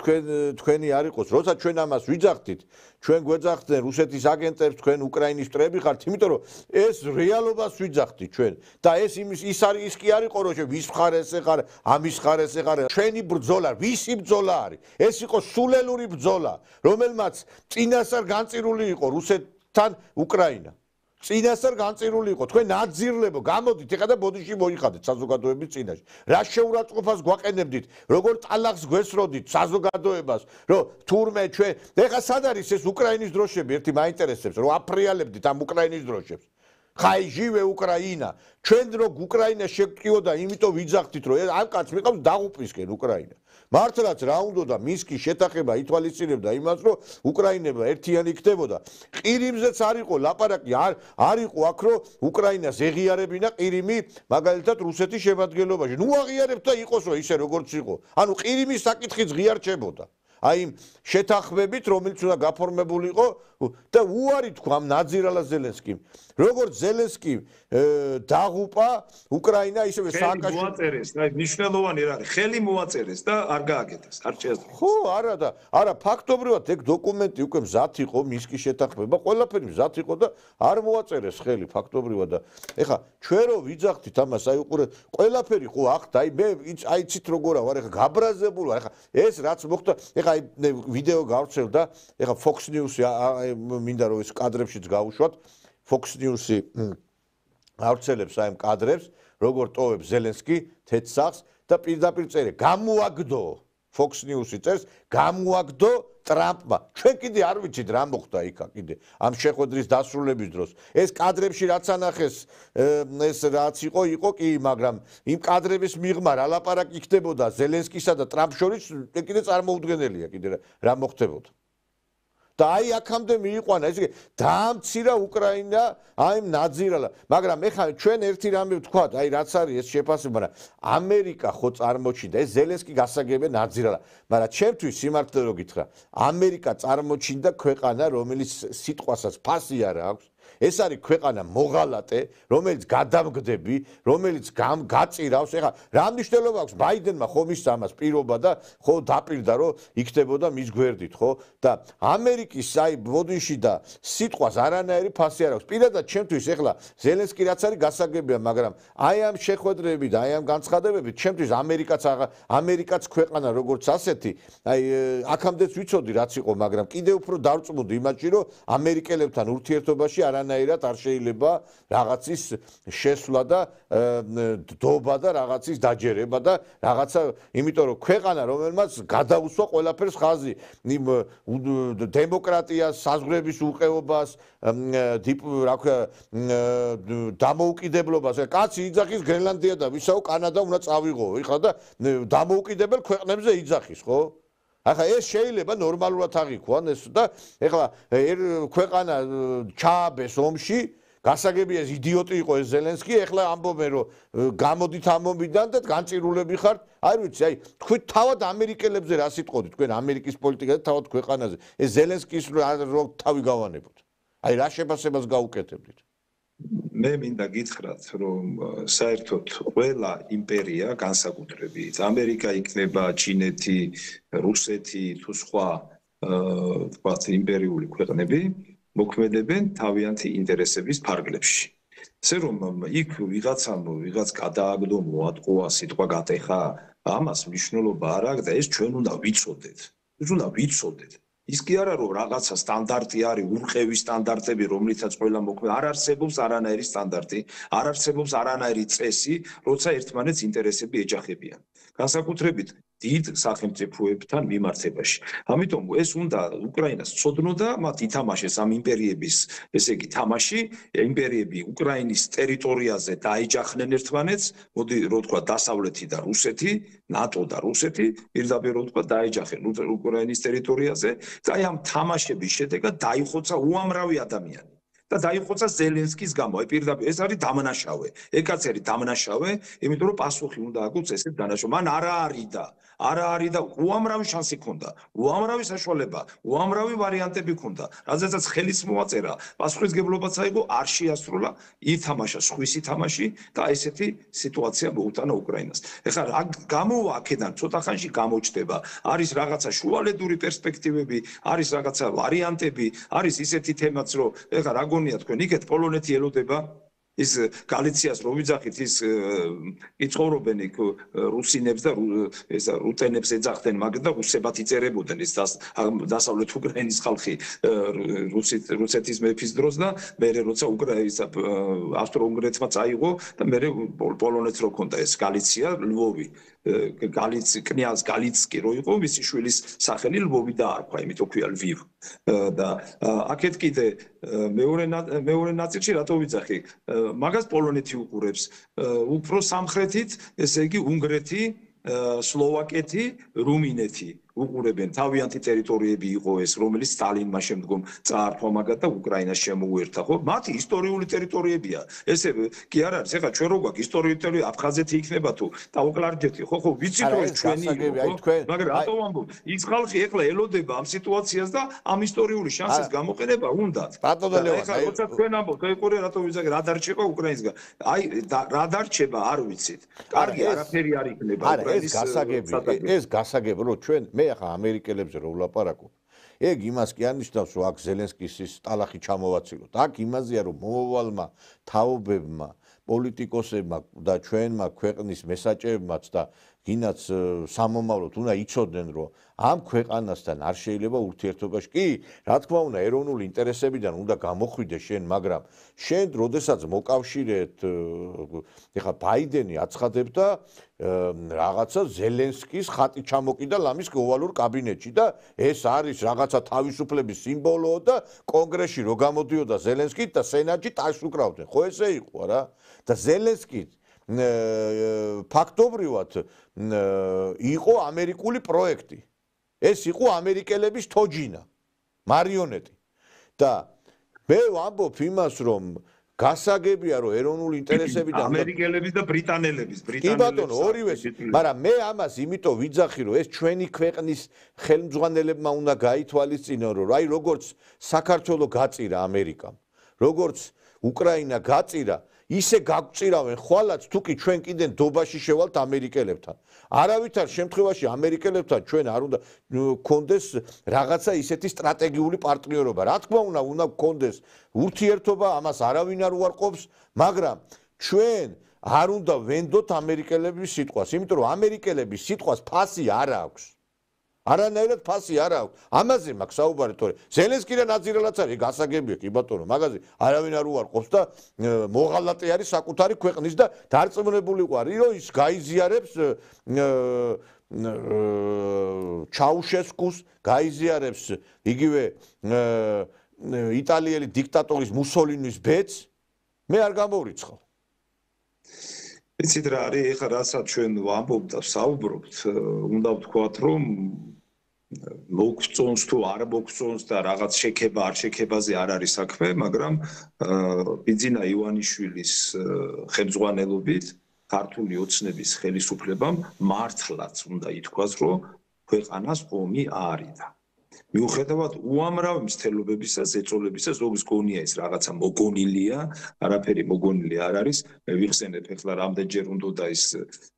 თქვენი არ იყოს, როცა ჩვენ ამას ვიძახდით, ჩვენ გვეძახდნენ რუსეთის აგენტებს, თქვენ უკრაინის მტრები ხართ, იმიტომ რომ ეს რეალობას ვიძახდით ჩვენ. და ეს ის კი არ იყო, რომ ვის მხარეს ეხარ, ამის მხარეს ეხარ. ჩვენი ბრძოლა, ვისი ბრძოლა არის? ეს იყო სულელური ბრძოლა, რომელმაც წინასწარ განწირული იყო რუსეთთან უკრაინა. წინასწარ განწირული იყო, თქვენ ნაძირლებო, გამოდით ეხლა და ბოდიში მოიხადეთ საზოგადოების წინაშე. რა შეურაცხყოფას გვაყენებდით, როგორ ტალახს გვესროდით საზოგადოებას, რომ თურმე ჩვენ, ეხლა სად არის ეს უკრაინის დროშები, ერთი მაინტერესებს, რომ აფრიალებდით ამ უკრაინის დროშებს. ხაი ჟივე უკრაინა. ჩვენ რო უკრაინა შეგტყიოდა, იმიტომ ვიძახდით, რომ ამ კაცს მიყავს დაღუპვისკენ უკრაინა. მართლაც რა უნდოდა მინსკის შეთანხმება ითვალისწინებდა იმას, რომ უკრაინება ერთიანი იქნებოდა. ყირიმზეც არ იყო ლაპარაკი, არ იყო აქ, რომ უკრაინას ეღიარებინა ყირიმი, მაგალითად რუსეთის შემადგენლობაში. ნუ აღიარებთ და იყოსო ისე როგორც იყო. ანუ ყირიმის საკითხიც ღიარჩებოდა. აი იმ შეთანხმებით, რომელიც უნდა გაფორმებული იყო და უარი თქვა ამ ნაძირალა ზელენსკიმ. როგორც ზელენსკი დაღუპა უკრაინა, ისევე სააკაშვილი მოაწერეს, აი მნიშვნელოვანი რა არის, ხელი მოაწერეს და არ გააკეთეს, არ შეასრულეს. ხო, არა, ფაქტობრივად ეგ დოკუმენტი უკვე მზად იყო, მინსკის შეთანხმება, ყველაფერი მზად იყო და არ მოაწერეს ხელი ფაქტობრივად და ეხა ჩვენ რო ვიძახდით ამას, აი უყურეთ, ყველაფერი ხო ახდა, აი იცით როგორა ვარ, ეხა გაბრაზებული ვარ, ეხა ეს რაც მოხდა, ეხა აი ვიდეო გავრცელდა, ეხა Fox News-ი მინდა რომ ეს კადრებშიც გავუშვათ, Fox News-ი ავრცელებს აი ამ კადრებს, როგორ ტოვებს ზელენსკი თეთრსახს და პირდაპირ წერე, გამოაგდო Fox News-ი წერს, გამოაგდო ტრამპმა. ჩვენ კიდე არ ვიცით რა მოხდა იქა კიდე ამ შეხვედრის დასრულების დროს. ეს კადრებში რაც ანახეს, ეს რაც იყო კი, მაგრამ იმ კადრების მიღმა რა ლაპარაკი იქნებოდა ზელენსკისა და ტრამპ შორის, კიდე წარმოუდგენელია კიდე რა მოხდებოდა. და აი აქამდე მიიყვანა, ესე იგი დაამცირა უკრაინა აი ნაძირალა. მაგრამ ეხლა ჩვენ ერთი რამე ვთქვათ, აი რაც არის ეს შეფასება, მაგრამ ამერიკა ხო წარმოჩინდა, ეს ზელენსკი გასაგებია ნაძირალა. მაგრამ ჩემთვის სიმართლე რო გითხრა, ამერიკა წარმოჩინდა ქვეყანა, რომელიც სიტყვასაც ფასი არ აქვს. ეს არის ქვეყანა მოღალატე, რომელიც გადამგდები, რომელიც გაწირავს. ეხლა რა მნიშვნელობა აქვს ბაიდენმა ხომ ის ამას პირობა და ხო დაპირდა რომ იქნებოდა მის გვერდით, ხო? და ამერიკის აი ბოდიში და სიტყვას არანაირი ფასი არ აქვს. პირადად ჩემთვის ეხლა ზელენსკი რაც არის გასაგებია, მაგრამ აი ამ შეხვედრები და აი ამ განცხადებებით ჩემთვის ამერიკაც ქვეყანა როგორც ასეთი, აი აქამდეც ვიცოდი რაც იყო, მაგრამ კიდევ უფრო დავწმუნდი იმაში, რომ ამერიკელებთან ურთიერთობაში არანაირად არ შეიძლება რაღაცის შესვლა და დობა და რაღაცის დაჯერება და რაღაცა, იმიტომ რომ ქვეყანა რომელმაც გადაუსვა ყველაფერს ხაზი, დემოკრატიას, საზღვრების უყეობას, რა ქვია, დამოუკიდებლობას. კაცი იძახის გრენლანდია და ვისაო კანადა უნდა წავიღო, ეხლა და დამოუკიდებელ ქვეყნებზე იძახის, ხო? ახლა ეს შეიძლება ნორმალურად აღიქვან ეს და ეხლა ქვეყანა ჩააბეს ომში, გასაგებია იდიოტი იყო ეს ზელენსკი, ეხლა ამბობენ რომ გამოდით ამ ომიდან და განწირულები ხართ. არ ვიცი, აი თქვენ თავად ამერიკელებზე რა სიტყოდით, თქვენ ამერიკის პოლიტიკაზე, თავად ქვეყანაზე. ეს ზელენსკის რო თავი გავანებოთ. აი რა შეფასებას გაუკეთებდით? მე მინდა გითხრათ, რომ საერთოდ ყველა იმპერია განსაკუთრებით, ამერიკა იქნება, ჩინეთი, რუსეთი თუ სხვა თქვათ იმპერიული ქვეყნები, მოქმედებენ თავიანთი ინტერესების ფარგლებში. ესე რომ იქ ვიღაც გადააგდო, მოატყუა, სიტყვა გატეხა, ამას მნიშვნელობა არ აქვს და ეს ჩვენ უნდა ვიცოდეთ. ეს უნდა ვიცოდეთ. ის კი არა რომ რაღაცა სტანდარტი არის, ურყევი სტანდარტები, რომლითაც ყველა მოქმედება, არ არსებობს არანაირი სტანდარტი, არ არსებობს არანაირი წესი, როცა ერთმანეთს ინტერესები ეჯახებიან. განსაკუთრებით დიდ სახელმწიფოებთან მიმართებაში. ამიტომ ეს უნდა უკრაინას ცოდნოდა, მათ ითამაშეს ამ იმპერიების, ესე იგი, თამაში, იმპერიები უკრაინის ტერიტორიაზე დაეჯახნენ ერთმანეთს, მოდი რო თქვა დასავლეთი და რუსეთი, ნატო და რუსეთი, პირდაპირ რო თქვა დაეჯახენ უკრაინის ტერიტორიაზე და აი ამ თამაშების შედეგად დაიხოცა უამრავი ადამიანი. და დაიხოცა ზელენსკის გამო. აი პირდაპირ ეს არის დამნაშავე. ეგაც არის დამნაშავე, იმიტომ რომ პასუხი უნდა აგვწეს ესეთ დანაშაულს. მან არა არის და უამრავი შანსი ჰქონდა, უამრავი საშუალება, უამრავი ვარიანტები ჰქონდა. რადგანაც ხელის მოაწერა, პასუხისგებლობაც აიღო, არ შეასრულა, ითამაშა სხვისი თამაში და ესეთი სიტუაცია მოუტანა უკრაინას. ეხლა რა გამოვა აქედან ცოტა ხანში გამოჩნდება. არის რაღაცა შუალედური პერსპექტივები, არის რაღაცა ვარიანტები, არის ისეთი თემაც, რომ ეხლა რა გონია თქვენ იქეთ პოლონეთი ელოდება ის გალიციას რო ვიძახით ის იცხოვრობენ იქ რუსინებს და ესა რუტენებს ეძახდნენ მაგრამ და რუსებად იწერებოდნენ ის დასავლეთ უკრაინის ხალხი რუსეთის მეფის დროს და მერე როცა უკრაინის ავსტრო-უნგრეთმა წაიღო და მერე პოლონეთს რო ქონდა ეს გალიცია ლვოვი კნიაზ გალიცკი რო იყო მისი შვილის სახელი ლვოვი დაარქვა იმიტომ ქვია ლვივ და აქეთ კიდე მეორე ნაწილში რატო ვიძახი მაგას პოლონეთი უყურებს უფრო სამხრეთით ესე იგი უნგრეთი სლოვაკეთი რუმინეთი უყურებენ თავიანთი ტერიტორიები იყო ეს რომელიც სტალინმა შემდგომ წაართვა მაგათ და უკრაინას შემოუერთა ხო მათი ისტორიული ტერიტორიებია ესე კი არ არის ეხლა ჩვენ რო გვაქვს ისტორიული ტერიტორია აფხაზეთი იქნება თუ დაუკლარჯეთი ხო ვიცით რომ ეს ჩვენი იყო მაგრამ რატო ვამბობ ის ხალხი ეხლა ელოდება ამ სიტუაციას და ამ ისტორიული შანსის გამოყენება უნდათ ეხლა როცა თქვენ ამბობთ ეყურე რატო ვიზაგე რა დარჩება უკრაინისგან აი რა დარჩება არ ვიცით კარგი არაფერი არ იქნება უკრაინის ეს გასაგები რომ ჩვენ მე ახლა ამერიკელებზე რო ვლაპარაკობ ეგ იმას კი არნიშნავს რომ აქ ზელენსკის ის ტალახი ჩამოვაცილოთ აქ იმაზეა რომ მომავალმა თაობებმა პოლიტიკოსებმა და ჩვენმა ქვეყნის მესაჭებმაც და ვინაც სამომავლოდ უნდა იცოდნენ რომ ამ ქვეყანასთან არ შეიძლება ურთიერთობაში კი რა თქმა უნდა ეროვნული ინტერესებიდან უნდა გამოხვიდე შენ მაგრამ შენ როდესაც მოკავშირეთ ეხა ბაიდენი აცხადებდა რაღაცა ზელენსკის ხატი ჩამოკიდა ლამის ოვალურ კაბინეტში და ეს არის რაღაცა თავისუფლების სიმბოლო და კონგრესში რო გამოდიოდა ზელენსკი და სენატში ტაშს უკრავდნენ ხო ესე იყო რა და ზელენსკი ფაქტობრივად იყო ამერიკული პროექტი ეს იყო ამერიკელების თოჯინა მარიონეტი და მე ვამბობ იმას რომ გასაგებია რომ ეროვნული ინტერესებიდან ამერიკელების და ბრიტანელების კი ბატონო ორივეს მაგრამ მე ამას იმიტომ ვიძახი რომ ეს ჩვენი ქვეყნის ხელმძღვანელებმა უნდა გაითვალისწინონ რომ აი როგორც საქართველოს გაწირა ამერიკამ როგორც უკრაინა გაწირა ისე გაგწირავენ ხვალაც თუ კი ჩვენ კიდე დობაში შევალთ ამერიკელებთან არავითარ შემთხვევაში ამერიკელებთან ჩვენ არ უნდა გქონდეს რაღაცა ისეთი სტრატეგიული პარტნიორობა რა თქმა უნდა გქონდეს ურთიერთობა ამას არავინ არ უარყოფს მაგრამ ჩვენ არ უნდა ვენდოთ ამერიკელების სიტყვას იმიტომ რომ ამერიკელების სიტყვას ფასი არ აქვს არანაირად ფასი არ აქვს ამაზე მაქვს საუბარი თორე ზელენსკიდან აძირალაც არის გასაგებია კი ბატონო მაგაზე არავინ არ უარყოფს და მოღალატე არის საკუთარი ქვეყნის და დარწმუნებული ვარ რომ ის გაიზიარებს ჩაუშესკუს გაიზიარებს იგივე იტალიელი დიქტატორის მუსოლინის ბედს მე არ გამოვრიცხავ იცით რა არის ეხლა რასაც ჩვენ ვამბობთ და ვსაუბრობთ უნდა ვთქვათ რომ მოგწონს თუ არ მოგწონს და რაღაც შექება არ შექებაზე არ არის საქმე მაგრამ ბიძინა ივანიშვილის ხელმძღვანელობით ქართული ოცნების ხელისუფლებამ მართლაც უნდა ითქვას რომ ქვეყანას ომი აარიდა მიუხედავად უამრავ მცდელობებისა, ზეწოლებისა, ზოგს გონია ის რაღაცა მოგონილია, არაფერი მოგონილი არ არის. მე ვიხსენებ ახლა რამდენჯერ უნდა ის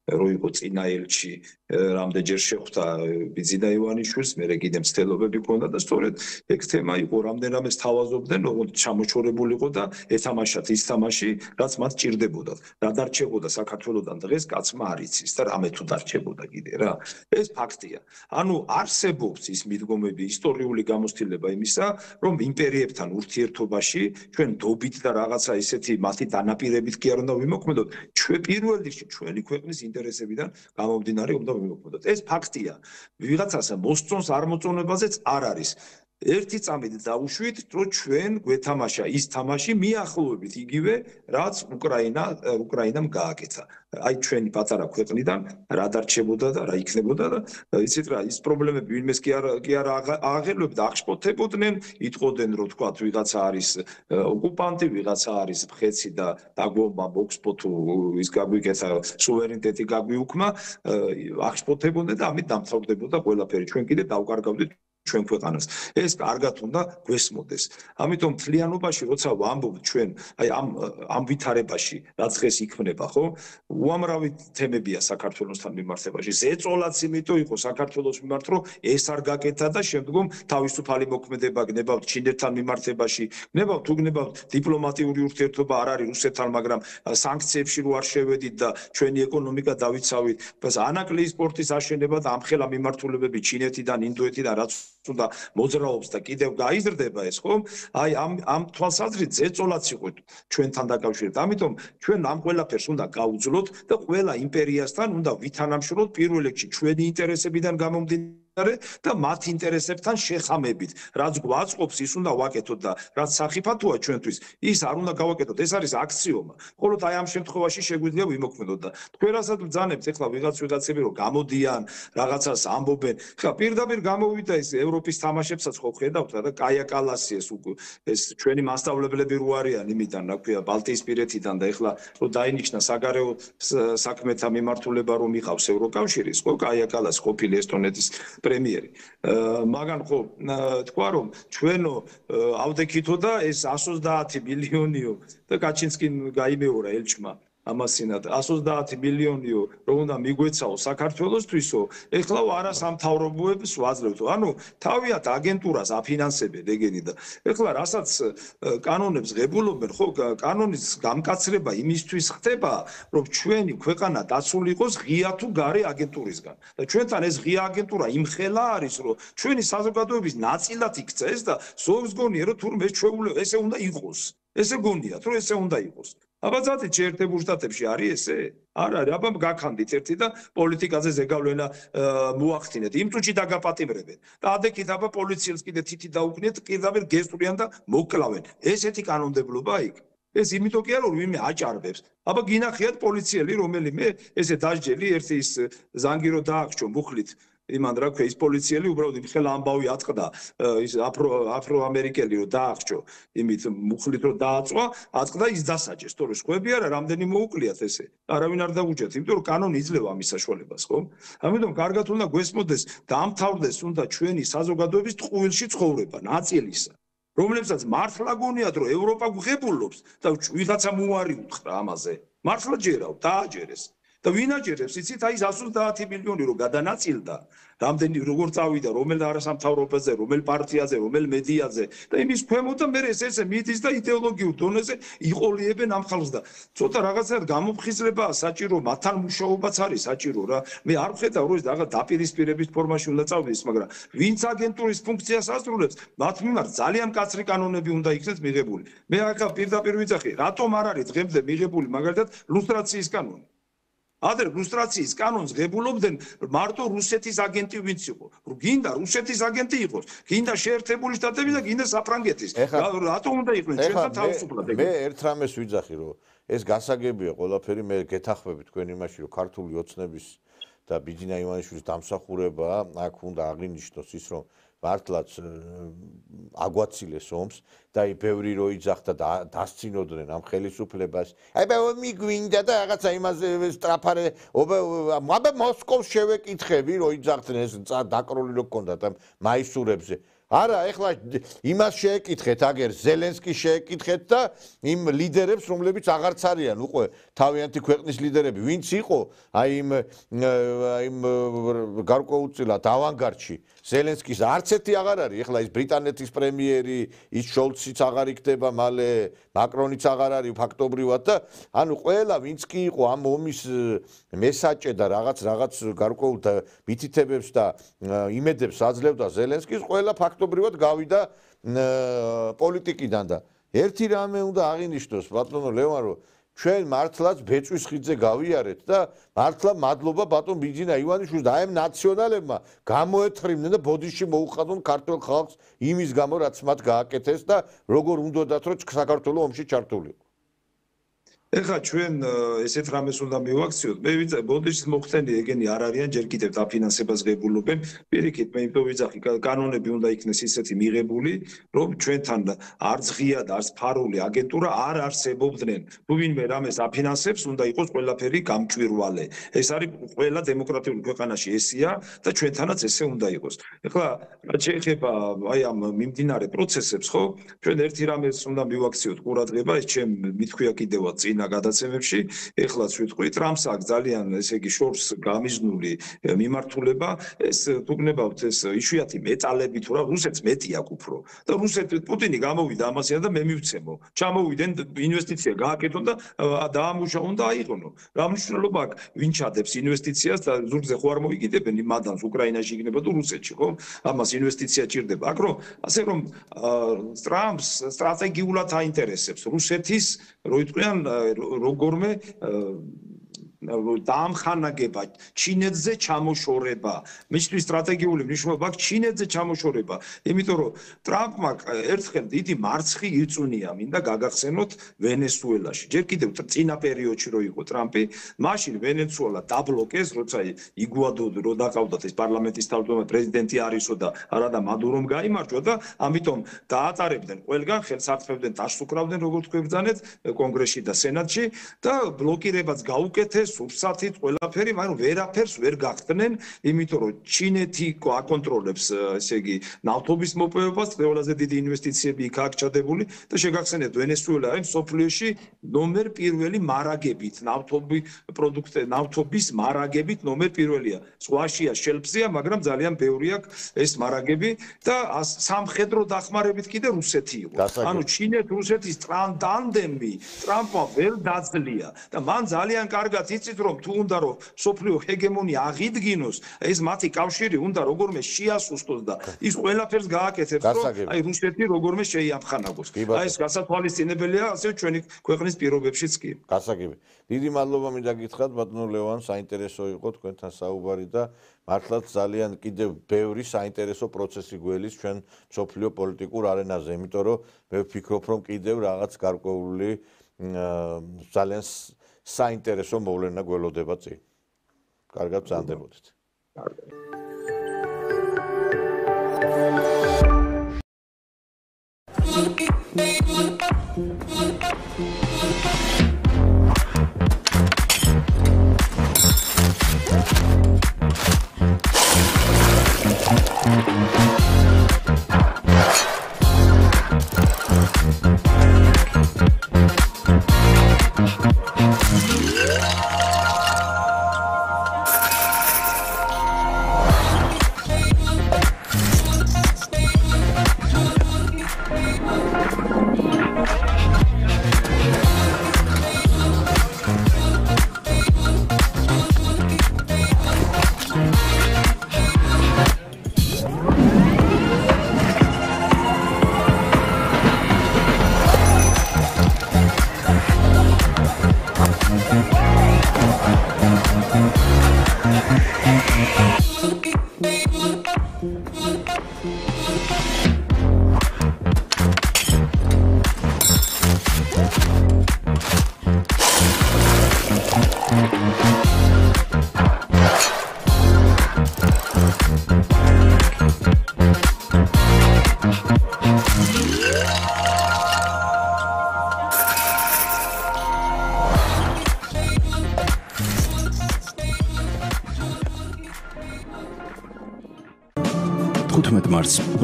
რო იყო წინა ელჩი, რამდენჯერ შეხვდა ბიძინა ივანიშვილს, მერე კიდე მცდელობები ჰქონდა და სწორედ ეგ თემა იყო, რამდენადაც თავაზობდნენ, როგორც ჩამოჩორებულიყო და ეთამაშათ ის თამაში, რაც მათ ჭირდებოდა. რა დარჩებოდა საქართველოსთან დღეს კაცმა არ იცის და რამე თუ დარჩებოდა კიდე რა. ეს ფაქტია. ანუ არსებობს ის მიდგომები ისტორიული გამოცდილება იმისა, რომ იმპერიებთან ურთიერთობაში ჩვენ დობით და რაღაცა ისეთი მათი დანაპირებით კი არ უნდა ვიმოქმედოთ, ჩვენ პირველ რიგში ჩვენი ქვეყნის ინტერესებიდან გამომდინარე უნდა ვიმოქმედოთ. ეს ფაქტია. ვიღაცას მოსწონს არ მოწონებაზეც არ არის. ერთი წამით დავუშვით, რომ ჩვენ გვეთამაშა ის თამაში მიახლოებით იგივე, რაც უკრაინამ გააკეთა. აი ჩვენი პატარა ქვეყნიდან რა დარჩებოდა და რა იქნებოდა და იცით რა, ის პრობლემები ვინმეს კი არ აღელვებდა, აღშფოთებოდნენ, იტყოდნენ, რომ თქვათ ვიღაცა არის ოკუპანტი, ვიღაცა არის მხეცი და დაგვობა მოხსპო თუ ის გაგვიკეთა სუვერენიტეტი გაგვიუქმა, აღშფოთებოდნენ და ამით დამთავრდებოდა ყველაფერი. ჩვენ კიდე დავკარგავდით ჩვენ ქვეყანას. ეს კარგად უნდა გვესმოდეს. ამიტომ თლიანობაში როცა ვამბობთ ჩვენ აი ამ ვითარებაში რაც დღეს იქმნება, ხო? უამრავი თემებია საქართველოსთან მიმართებაში. ზეწოლაც იმიტომ იყო საქართველოს მიმართ, რომ ეს არ გაკეთა და შემდგომ თავისუფალი მოქმედება გნებავთ ჩინეთთან მიმართებაში, გნებავთ თუ გნებავთ დიპლომატიური ურთიერთობა არ არის რუსეთთან, მაგრამ სანქციებში რო არ შევედით და ჩვენი ეკონომიკა დავიცავით, ბას ანაკლიის პორტის აშენება და ამხელა მიმართულებები ჩინეთიდან, ინდოეთიდან რაც უნდა მოძრაობს და კიდევ გაიზრდება ეს, ხო? აი ამ თვალსაზრისით ზეწოლაც იყო ჩვენთან დაკავშირებით. ამიტომ ჩვენ ამ ყველაფერს უნდა გავუძლოთ და ყველა იმპერიასთან უნდა ვითანამშრომლოთ პირველ რიგში ჩვენი ინტერესებიდან გამომდინარე და მათ ინტერესებთან შეხამებით. რაც გვაწყობს, ის უნდა ვაკეთოთ და რაც სახიფათოა ჩვენთვის, ის არ უნდა გავაკეთოთ. ეს არის აქსიომა. ხოლო აი ამ შემთხვევაში შეგვიძლია ვიმოქმედოთ და თქვენ რასაც ბრძანებთ ეხლა ვიღაცები რომ გამოდიან, რაღაცას ამბობენ. ხა პირდაპირ გამოვიდა ეს ევროპის თამაშებსაც ხო ხედავთ და კაია კალასი ეს ჩვენი მასწავლებლები რო არიან იმიდან, რა ქვია, ბალტიისპირეთიდან და ეხლა რო დაინიშნა საგარეო საქმეთა მიმართულება რომ იყავს ევროკავშირის, ხო, კაია კალასი ყოფილი ესტონეთის პრემიერი. მაგან ხო თქვა რომ ჩვენო ავდექითო და ეს 130 მილიონიო და კაჩინსკიმ გაიმეორა ელჩმა ამასინად 130 მილიონიო რომ უნდა მიგვეცაო საქართველოსთვისო, ეხლა არასამთავრობოებს ვაძლევთო. ანუ თავიათ აგენტურას აფინანსებენ ეგენი და ეხლა რასაც კანონებს ღებულობენ, ხო, კანონის გამკაცრება იმისთვის ხდება, რომ ჩვენი ქვეყანა დაცული იყოს ღია თუ გარე აგენტურისგან. და ჩვენთან ეს ღია აგენტურა იმხელა არის, რომ ჩვენი საზოგადოების ნაწილად იქცა ეს და ზოგს გონია, რომ თურმე ჩვეულებრივ ესე უნდა იყოს. ესე გონიათ, რომ ესე უნდა იყოს. აბა ზათი შეერთებულ შტატებში არის ესე? არ არის. აბა გაქანდით ერთი და პოლიტიკაზე ზეგავლენა მოახდინეთ. იმ წუთში დაგაპატიმრებენ. და ადექით აბა პოლიციელს კიდე თითი დაუქმნიეთ, კიდევ გესწრიან და მოკლავენ. ესეთი კანონმდებლობა იქ. ეს იმიტომ კი არა რომ ვინმე აჭარბებს. აბა გინახიათ პოლიციელი რომელიმე ესე დასჯელი ერთი ის ზანგირო დაახჭო მუხლით. იმან რა ქვია ის პოლიციელი უბრალოდ იმხელა ამბავი ატყდა ის აფროამერიკელი რომ დაახჭო იმით მუხლით რომ დააწვა ატყდა ის დასაჯეს თორე სხვები არა რამდენი მოუკვლიათ ესე არავინ არ დაუჯეთ იმიტომ რომ კანონი იძლევა ამის საშუალებას ხო ამიტომ კარგად უნდა გვესმოდეს დაამთავრდეს უნდა ჩვენი საზოგადოების ტყუილში ცხოვრება ნაწილისა რომლებსაც მართლა გონიათ რომ ევროპა გვღებულობს და ვიღაცა მოარი უთხრა ამაზე მართლა ჯერავ დააჯერეს და ვინ აჯერებს იცით აი 130 მილიონი რომ გადანაწილდა რამდენი როგორ წავიდა რომელ არასამთავრობოზე რომელ პარტიაზე რომელ მედიაზე და იმის ქვემოთ და მე ესე მიდის და იდეოლოგიურ დონეზე იყოლიებენ ამ ხალხს და ცოტა რაღაცა გამოფხიზლება საჭირო მათთან მუშაობაც არის საჭირო რა მე არ ვხედავ რომ ეს რაღაც დაპირისპირების ფორმაში უნდა წავიდეს მაგრამ ვინც აგენტურის ფუნქციას ასრულებს მათ მიმართ ძალიან კაცრი კანონები უნდა იქნეს მიღებული მე ახლა პირდაპირ ვიძახი რატომ არ არის დღემდე მიღებული მაგალითად ლუსტრაციის კანონი ადრე ლუსტრაციის კანონს ღებულობდნენ მარტო რუსეთის აგენტი ვინც იყო. გინდა რუსეთის აგენტი იყოს, გინდა შეერთებული შტატები და გინდა საფრანგეთის. რატომ უნდა იყვნენ ჩვენთან თავისუფლად? მე ერთ რამეს ვიძახი რომ ეს გასაგებია ყველაფერი მე გეთახმები თქვენ იმაში რომ ქართული ოცნების და ბიძინა ივანიშვილის დამსახურება აქ უნდა აღინიშნოს ის რომ მართლაც აგვაცილეს ომს და აი ბევრი რო იძახდა და დასცინოდნენ ამ ხელისუფლებას. აი მიგვინდა და რაღაცა იმაზე სტრაფარე აბა მოსკოვს შევეკითხები რო იძახდნენ ეს დაკრული რო გქონდათ ამ მაისურებზე. არა, ეხლა იმას შეეკითხეთ, აგერ ზელენსკის შეეკითხეთ და იმ ლიდერებს, რომლებიც აღარც არიან, უკვე თავიანთი ქვეყნის ლიდერები, ვინც იყო აი იმ გარკვეულწილად ავანგარდში. ზელენსკის არც ერთი აღარ არის, ეხლა ის ბრიტანეთის პრემიერი, ის შოლციც აღარ იქნება მალე, მაკრონიც აღარ არის ფაქტობრივად და ანუ ყველა ვინც კი იყო ამ ომის მესაჭე და რაღაც გარკვეულ მითითებებს და იმედებს აძლევდა ზელენსკის, ყველა ფაქტობრივად გავიდა პოლიტიკიდან და ერთი რამე უნდა აღინიშნოს ბატონო ლევან რომ ჩვენ მართლაც ბეწვის ხიდზე გავიარეთ და მართლა მადლობა ბატონ ბიძინა ივანიშვილს და აი ამ ნაციონალებმა გამოეთხრიმდნენ და ბოდიში მოუხადონ ქართულ ხალხს იმის გამო რაც მათ გააკეთეს და როგორ უნდათ რომ საქართველოს ომში ჩართულიყო. ეხლა ჩვენ ესეთ რამეს უნდა მივაქციოთ. მე ბოდიშის მოხდენი ეგენი არ არიან, ჯერ კიდევ დაფინანსებას ღებულობენ. პირიქით მე იმიტომ ვიძახი, კანონები უნდა იქნეს ისეთი მიღებული, რომ ჩვენთან არც ღია და არც ფარული აგენტურა არ არსებობდნენ. თუ ვინმე რამეს აფინანსებს, უნდა იყოს ყველაფერი გამჭვირვალე. ეს არის ყველა დემოკრატიულ ქვეყანაში ესია და ჩვენთანაც ესე უნდა იყოს. ეხლა რაც შეეხება აი ამ მიმდინარე პროცესებს, ხო? ჩვენ ერთი რამეს უნდა მივაქციოთ ყურადღება, ეს ჩემ მithქვია კიდევაც წინა გადაცემებში, ეხლაც ვიტყვი, ტრამპს აქვს ძალიან, ესე იგი, შორს გამიზნული მიმართულება, ეს თუგნებავთ ეს იშვიათი მეტალები თუ რა, რუსეთს მეტი აქვს უფრო. და პუტინი გამოვიდა ამასიან და მე მივცემო. ჩამოვიდნენ ინვესტიცია გააკეთონ და დაამუშავონ და აიღონო. რა მნიშვნელობა აქვს ვინ ჩადებს ინვესტიციას და ზურგზე ხო არ მოიგიდებენ იმ მადანს უკრაინაში იქნება თუ რუსეთში, ხო? ამას ინვესტიცია ჭირდება. აქ რომ ასე რომ ტრამპს სტრატეგიულად აინტერესებს რუსეთის, რო იტყვიან როგორმე დაამხანაგება ჩინეთზე ჩამოშორება. მისთვის სტრატეგიული მნიშვნელობა აქვს ჩინეთზე ჩამოშორება. იმიტომ რომ ტრამპმა ერთხელ დიდი მარცხი იწუნია, მინდა გაგახსენოთ ვენესუელაში. ჯერ კიდევ წინა პერიოდში რო იყო ტრამპი, მაშინ ვენესუელა დაბლოკეს, როცა იგუადო რო დაკავდათ ეს პარლამენტის თავმჯდომარე პრეზიდენტი არისო და არადა მადურომ გაიმარჯვა და ამიტომ დაატარებდნენ ყველგან ხელს აწვევდნენ, ტაშს უკრავდნენ, როგორც გვებძანეთ კონგრესში და სენატში და ბლოკირებაც გაუკეთეს სუბსათით ყველაფერი, მაგრამ ვერაფერს ვერ გახდნენ, იმიტომ რომ ჩინეთი აკონტროლებს, ესე იგი, ნავთობის მოპოვებას, ყველაზე დიდი ინვესტიციები იქ აქვს ჩადებული და შეგახსენებთ, ვენესუელა არის მსოფლიოში ნომერ პირველი მარაგებით, ნავთობის მარაგებით ნომერ პირველია. ზღვაშია, შელფზეა, მაგრამ ძალიან ბევრი აქვს ეს მარაგები და სამხედრო დახმარებით კიდე რუსეთი იყო. ანუ ჩინეთ-რუსეთის ტანდემი ტრამპმა ვერ დაძლია და მან ძალიან კარგად იცით რომ თუ უნდა რომ სოფლიო ჰეგემონია აღიდგინოს, ეს მათი კავშირი უნდა როგორმე შეასუსტოს და ის ყველაფერს გააკეთებს, რომ აი რუსეთი როგორმე შეიამხანაგოს. აი ეს გასათვალისწინებელია ასევე ჩვენი ქვეყნის პირობებშიც კი. გასაგები. დიდი მადლობა მინდა გითხრათ ბატონო ლევან, საინტერესო იყო თქვენთან საუბარი და მართლაც ძალიან კიდევ ბევრი საინტერესო პროცესი გველის ჩვენ სოფლიო პოლიტიკურ არენაზე, იმიტომ რომ მე ვფიქრობ რომ კიდევ რაღაც გარკვეული ძალიან საინტერესო მოვლენა გველოდება წინ. კარგად ბრძანდებოდეთ.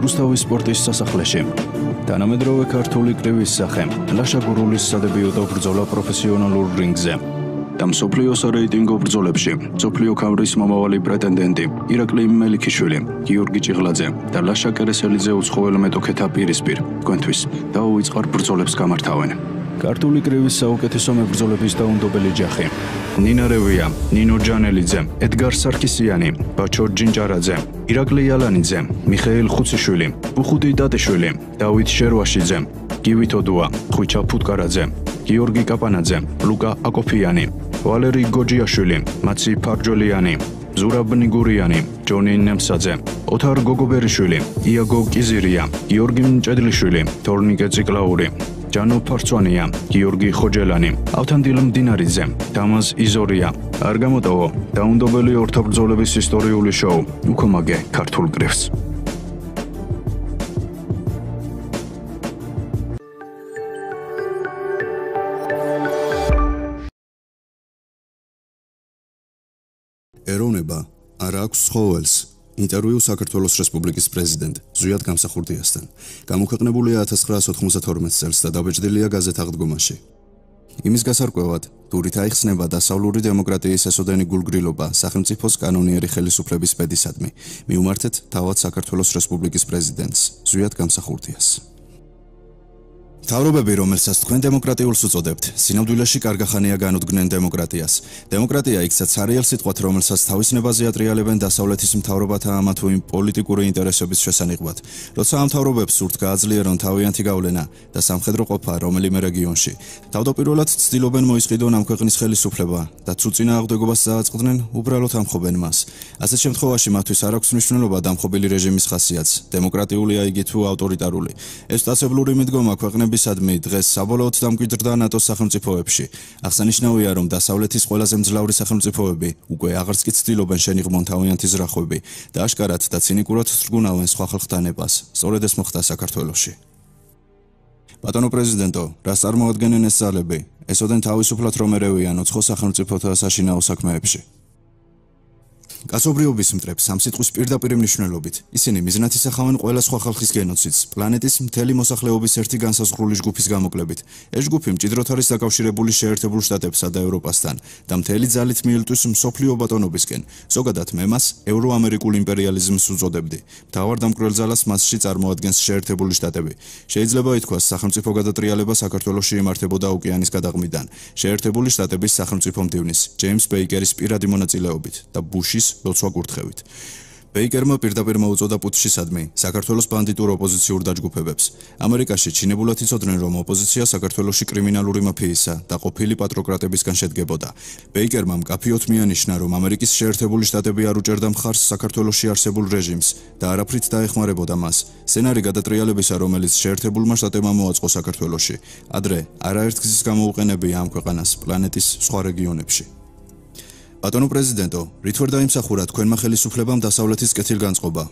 რუსთავის სპორტის სასახლეში. თანამედროვე ქართული კრივის სახე, ლაშა გურულის სადებიუტო ბრძოლა პროფესიონალურ რინგზე. და მსოფლიოს რეიტინგო ბრძოლებში, მსოფლიო ქამრის მომავალი პრეტენდენტი, ირაკლი მელიქიშვილი, გიორგი ჭიღლაძე და ლაშა კერესელიძე უცხოელ მეტოქეთა პირისპირ, თქვენთვის დაუვიწყარ ბრძოლებს გამართავენ. ქართული კრივის საუკეთესო მებრძოლების დაუნდობელი ჯახი. ნინა რევია, ნინო ჯანელიძე, ედგარ სარქისიანი, ბაჩო ჯინჯარაძე, ირაკლი ალანიძე, მიხეილ ხუციშვილი, ბუხუტი დატიშვილი, დავით შერვაშიძე, გივით ოდუა, ხვიჩა ფუტკარაძე, გიორგი კაპანაძე, ლუკა აკოფიანი, ვალერი გოჯიაშვილი, მაცი ფარჯოლიანი, ზურაბ ნიგურიანი, ჯონი ნემსაძე, ოთარ გოგობერიშვილი, იაგო კიზირია, გიორგი მჭედლიშვილი, თორნიკე ციკლაური, ჯანო ფარცვანია, გიორგი ხოჯელანი, ავთანდილ მდინარიძე, დამაზ იზორია. არ გამოტოვო, დაუნდობელი ორთაბრძოლების ისტორიული შოუ, უკომაგე ქართულ კრივს. ეროვნება არ აქვს ცხოველს. ინტერვიუ საქართველოს რესპუბლიკის პრეზიდენტ ზვიად გამსახურდიასთან. გამოქვეყნებულია 1992 წელს და დაბეჭდილია გაზეთ აღდგომაში. იმის გასარკვევად, თურით აიხსნება დასავლური დემოკრატიის ესოდენი გულგრილობა სახელმწიფოს კანონიერი ხელისუფლების ბედისადმი. მიუმართეთ თავად საქართველოს რესპუბლიკის პრეზიდენტს ზვიად გამსახურდიას. მთავრობები, რომელსაც თქვენ დემოკრატიულს უწოდებთ, სინამდვილეში კარგახანია განუდგნენ დემოკრატიას. დემოკრატია იქცაც არიელ სიტყვათ, რომელსაც თავის ნებაზე ატრიალებენ დასავლეთის მთავრობათა ამა თუ იმ პოლიტიკური ინტერესების შესანიღბად. როცა ამ მთავრობებს სურთ გააძლიერონ თავიანთი გავლენა და სამხედრო ყოფა რომელიმე რეგიონში, თავდაპირველად ცდილობენ მოისყიდონ ამ ქვეყნის ხელისუფლება და თუ წინააღმდეგობას წააწყდნენ, უბრალოდ ამხობენ მას. ასეთ შემთხვევაში მათთვის არ აქვს მნიშვნელობა დამხობილი რეჟიმის ხასიათს, დემოკრატიულია იგი თუ ავტორიტარული. ეს სტაცებლური მიდგომა ქვეყნების სადმე დღეს საბოლოოდ დამკვიდრდა ნატოს სახელმწიფოებში. აღსანიშნავია, რომ დასავლეთის ყველაზე მძლავრი სახელმწიფოები უკვე აღარც კი ცდილობენ შენიღმონ თავიანთი ზრახვები და აშკარად და ცინიკურად თრგუნავენ სხვა ხალხთა ნებას. სწორედ ეს მოხდა საქართველოში. ბატონო პრეზიდენტო, რას წარმოადგენენ ეს ძალები? ესოდენ თავისუფლად რომ ერევიან ოცხო სახელმწიფოთა საშინაო საქმეებში. კაცობრიობის მტრებს ამ სიტყვის პირდაპირ მნიშვნელობით ისინი მიზნად ისახავენ ყველა სხვა ხალხის გენოციდს, პლანეტის მთელი მოსახლეობის ერთი განსაზღვრული ჯგუფის გამოკლებით. ეს ჯგუფი მჭიდროდ არის დაკავშირებული შეერთებულ შტატებსა და ევროპასთან და მთელი ძალით მიელტვის მსოფლიო ბატონობისკენ. ზოგადად მე მას ევროამერიკულ იმპერიალიზმს უწოდებდი. მთავარ დამკვირველ ძალას მასში წარმოადგენს შეერთებული შტატები. შეიძლება ითქვას, სახელმწიფო გადატრიალება საქართველოში იმართებოდა ოკეანის გადაღმიდან, შეერთებული შტატების სახელმწიფო მდივნის, ჯეიმს ბეიკერის პირადი მონაწილეობით და ბუშის ლოცვა კურთხევით. ბეიკერმა პირდაპირ მოუწოდა პუტჩისადმი საქართველოს ბანდიტურ ოპოზიციურ დაჯგუფებებს. ამერიკაში ჩინებულად იცოდნენ, რომ ოპოზიცია საქართველოში კრიმინალური მაფიისა და ყოფილი პატროკრატებისგან შედგებოდა. ბეიკერმა მკაფიოდ მიანიშნა, რომ ამერიკის შეერთებული შტატები არ უჭერდა მხარს საქართველოში არსებულ რეჟიმს და არაფრით დაეხმარებოდა მას. სცენარი გადატრიალებისა, რომელიც შეერთებულმა შტატებმა მოაწყო საქართველოში, ადრე არაერთგზის გამოუყენებია ამ ქვეყანას პლანეტის სხვა რეგიონებში. ბატონო პრეზიდენტო, რით ვერ დაიმსახურა თქვენმა ხელისუფლებამ დასავლეთის კეთილგანწყობა?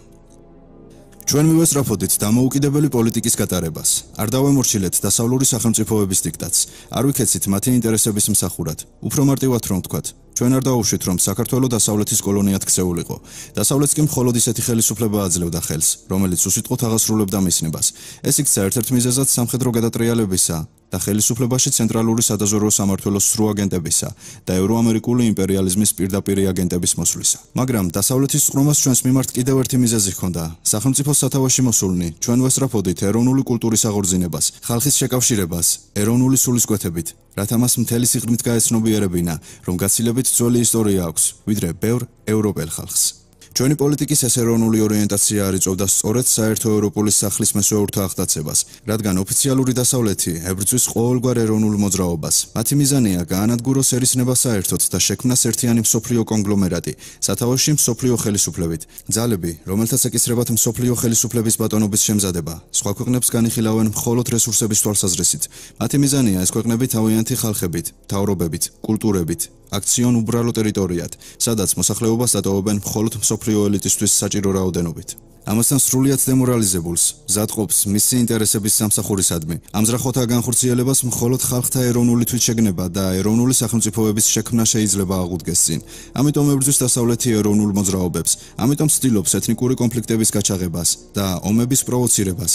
ჩვენ მივესწრაფოდით დამოუკიდებელი პოლიტიკის გატარებას. არ დავემორჩილეთ დასავლური სახელმწიფოების დიქტატს. არ ვიქეცით მათი ინტერესების მსახურად. უფრო მარტივად რომ ვთქვათ, ჩვენ არ დავუშვით, რომ საქართველო დასავლეთის კოლონიად ქცეულიყო. დასავლეთს კი მხოლოდ ისეთი ხელისუფლება აძლევდა ხელს, რომელიც უსიტყვოდ აღასრულებდა მის ნებას. ეს იქცა ერთ-ერთ მიზეზად სამხედრო გადატრიალებისა და ხელისუფლებაში ცენტრალური სადაზვერვო სამმართველოს სრულ აგენტებისა და ევროამერიკული იმპერიალიზმის პირდაპირი აგენტების მოსვლისა. მაგრამ დასავლეთის წყრომას ჩვენს მიმართ კიდევ ერთი მიზეზი ჰქონდა. სახელმწიფოს სათავეში მოსულნი ჩვენ ვესწრაფოდით ეროვნული კულტურის აღორძინებას, ხალხის შეკავშირებას, ეროვნული სულისკვეთებით, რათა მას მთელი სიღრმით გაეცნობიერებინა, რომ გაცილებით ძველი ისტორია აქვს, ვიდრე ბევრ ევროპელ ხალხს. ჩვენი პოლიტიკის ეს ეროვნული ორიენტაცია არ იწვევდა სწორედ საერთო ევროპული სახლის მესვეურთა აღტაცებას, რადგან ოფიციალური დასავლეთი ებრძვის ყოველგვარ ეროვნულ მოძრაობას. მათი მიზანია გაანადგუროს ერისნება საერთოდ და შექმნას ერთიანი მსოფლიო კონგლომერატი, სათავეში მსოფლიო ხელისუფლებით. ძალები, რომელთაც ეკისრებათ მსოფლიო ხელისუფლების ბატონობის შემზადება, სხვა ქვეყნებს განიხილავენ მხოლოდ რესურსების თვალსაზრისით. მათი მიზანია ეს ქვეყნები თავიანთი ხალხებით, მთავრობებით, კულტურებით აქციონ უბრალო ტერიტორიად, სადაც მოსახლეობას დატოვებენ მხოლოდ მსოფლიო ელიტისთვის საჭირო რაოდენობით. ამასთან სრულიად დემორალიზებულს, მზადყოფს მისი ინტერესების სამსახურისადმი. ამზრახოთა განხორციელებას მხოლოდ ხალხთა ეროვნული თვითშეგნება და ეროვნული სახელმწიფოების შექმნა შეიძლება აღუდგეს წინ. ამიტომ ებრძვის დასავლეთი ეროვნულ მოძრაობებს, ამიტომ ცდილობს ეთნიკური კონფლიქტების გაჩაღებას და ომების პროვოცირებას.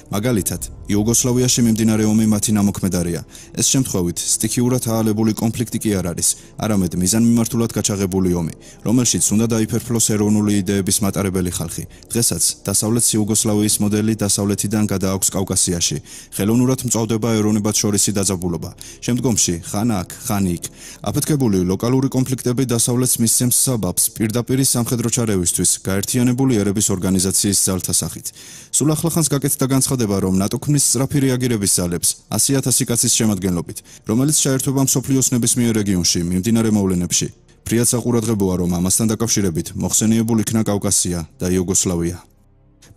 მაგალითად, იუგოსლავიაში მიმდინარე ომი მათი ნამოქმედარია. ეს შემთხვევით სტიქიურად აალებული კონფლიქტი კი არ არის, არამედ მიზანმიმართულად გაჩაღებული ომი, რომელშიც უნდა დაიფერფლოს ეროვნული იდეების მატარებელი ხალხი. დღესაც დასავლეთის იუგოსლავიის მოდელი დასავლეთიდან გადააქვს კავკასიაში. ხელოვნურად მწვავდება ეროვნებათშორისი დაძაბულობა. შემდგომში ხან აქ, ხან იქ. აფეთქებული ლოკალური კონფლიქტები დასავლეთს მისცემს საბაბს პირდაპირ სამხედრო ჩარევისთვის გაერთიანებული ერების ორგანიზაციის ძალთა სახით. სულ ახლახანს გაკეთდა განცხადება განცხადება, რომ ნატო ქმნის სწრაფი რეაგირების ძალებს 100,000 კაცის შემადგენლობით, რომელიც ჩაერთვება მსოფლიოს ნებისმიერ რეგიონში, მიმდინარე მოვლენებში. ფრიად საყურადღებოა, რომ ამასთან დაკავშირებით მოხსენიებულ იქნა კავკასია და იუგოსლავია.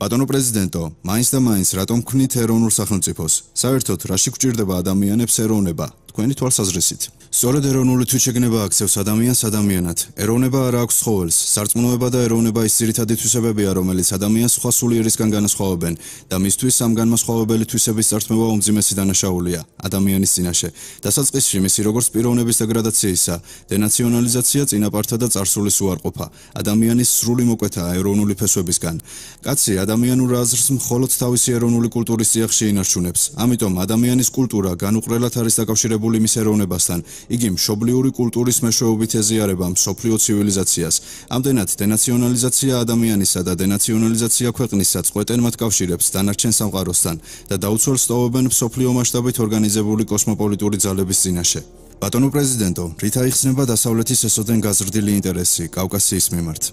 ბატონო პრეზიდენტო, მაინც და მაინც რატომ ქმნით ეროვნულ სახელმწიფოს? საერთოდ რაში გვჭირდება ადამიანებს ეროვნება? თქვენი თვალსაზრისით. სწორედ ეროვნული თვითშეგნება აქცევს ადამიანს ადამიანად. ეროვნება არა აქვს ცხოველს, სარწმუნოება და ეროვნება ის ძირითადი თვისებებია, რომელიც ადამიანს სხვა სულიერისგან განასხვავებენ და მისთვის ამ განმასხვავებელი თვისების წართმევა უმძიმესი დანაშაულია ადამიანის წინაშე. დასაწყისში მისი როგორც პიროვნების დეგრადაციისა, დენაციონალიზაცია, წინაპართა და წარსულის უარყოფა, ადამიანის სრული მოკვეთა ეროვნული ფესვებისგან. კაცი ადამიანურ აზრს მხოლოდ თავისი ეროვნული კულტურის წიაღში ინარჩუნებს. ამიტომ ადამიანის კულტურა განუყრელად არის დაკავშირებული მის ეროვნებასთან. იგი მშობლიური კულტურის მეშვეობით ეზიარება მსოფლიო ცივილიზაციას. ამდენად დენაციონალიზაცია ადამიანისა და დენაციონალიზაცია ქვეყნისა წყვეტენ მათ კავშირებს დანარჩენ სამყაროსთან და დაუცველს ტოვებენ მსოფლიო მასშტაბით ორგანიზებული კოსმოპოლიტური ძალების წინაშე. ბატონო პრეზიდენტო, რით აიხსნება დასავლეთის ესოდენ გაზრდილი ინტერესი კავკასიის მიმართ?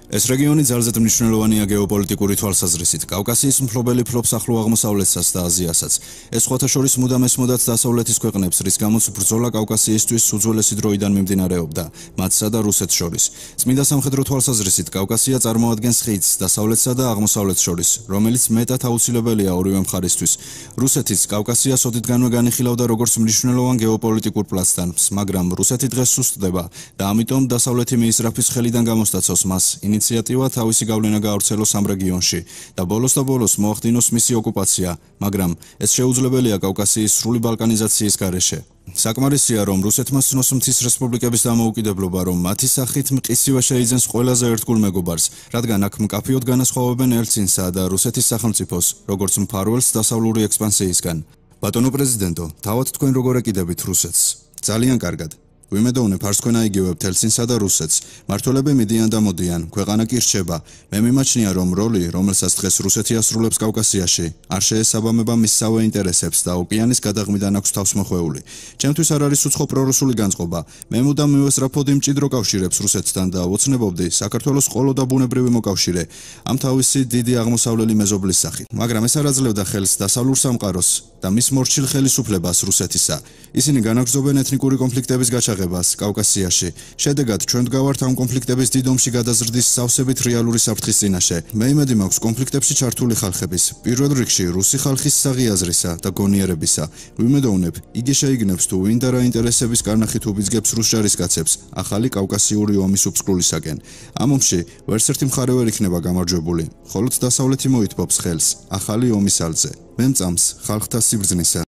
ეს რეგიონი ძალზედ მნიშვნელოვანია გეოპოლიტიკური თვალსაზრისით. კავკასიის მფლობელი ფლობს ახლო აღმოსავლეთსაც და აზიასაც. ეს სხვათა შორის მუდამ ესმოდათ დასავლეთის ქვეყნებს, რის გამოც ბრძოლა კავკასიისთვის უძველესი დროიდან მიმდინარეობდა, მათსა და რუსეთს შორის. წმინდა სამხედრო თვალსაზრისით კავკასია წარმოადგენს ხიდს დასავლეთსა და აღმოსავლეთს შორის, რომელიც მეტად აუცილებელია ორივე მხარისთვის. რუსეთიც კავკასიას ოდითგანვე განიხილავდა როგორც მნიშვნელოვან გეოპოლიტიკურ პლაცდარმს, მაგრამ რუსეთი დღეს სუსტდება და ამიტომ დასავლეთი მიისრაფის ხელიდან გამოსტაცოს მას ინიციატივა თავისი გავლენა გაავრცელოს ამ რეგიონში და ბოლოს მოახდინოს მისი ოკუპაცია, მაგრამ ეს შეუძლებელია კავკასიის სრული ბალკანიზაციის გარეშე. საკმარისია, რომ რუსეთმა სცნოს მთის რესპუბლიკების დამოუკიდებლობა, რომ მათი სახით მყისივე შეიძენს ყველაზე ერთგულ მეგობარს, რადგან აქ მკაფიოდ განასხვავებენ ელცინსა და რუსეთის სახელმწიფოს, როგორც მფარველს დასავლური ექსპანსიისგან. ბატონო პრეზიდენტო, თავად თქვენ როგორ ეკიდებით რუსეთს? ძალიან კარგად. ვიმედოვნებ არც თქვენ აიგივებთ ელცინსა და რუსეთს. მმართველები მიდიან და მოდიან, ქვეყანა კი რჩება. მე მიმაჩნია, რომ როლი, რომელსაც დღეს რუსეთი ასრულებს კავკასიაში, არ შეესაბამება მისსავე ინტერესებს და ოკეანის გადაღმიდან აქვს თავს მოხვეული. ჩემთვის არ არის უცხო პრორუსული განწყობა. მე მუდამ მივესწრაფოდი მჭიდრო კავშირებს რუსეთთან და ოცნებობდი საქართველოს ყოლო და ბუნებრივი მოკავშირე ამ თავისი დიდი აღმოსავლელი მეზობლის სახით. მაგრამ ეს არ აძლევდა ხელს დასავლურ სამყაროს და მის მორჩილ ხელისუფლებას რუსეთისა. ისინი განაგრძობენ ეთნიკური კონფლიქტების გაჩაღებას კავკასიაში. შედეგად ჩვენ ვდგავართ ამ კონფლიქტების დიდ ომში გადაზრდის სავსებით რეალური საფრთხის წინაშე. მე იმედი მაქვს კონფლიქტებში ჩართული ხალხების, პირველ რიგში რუსი ხალხის საღიაზრისა და გონიერებისა. ვიმედოვნებ, იგი შეიგნებს თუ ვინ და რა ინტერესების კარნახით უბიძგებს რუს ჯარისკაცებს ახალი კავკასიური ომის უწყლისაკენ. ამ ომში ვერც ერთი მხარე ვერ იქნება გამარჯვებული, მხოლოდ დასავლეთი მოითბობს ხელს ახალი ომის ალზე. მე მწამს ხალხთა სიბრძნისა.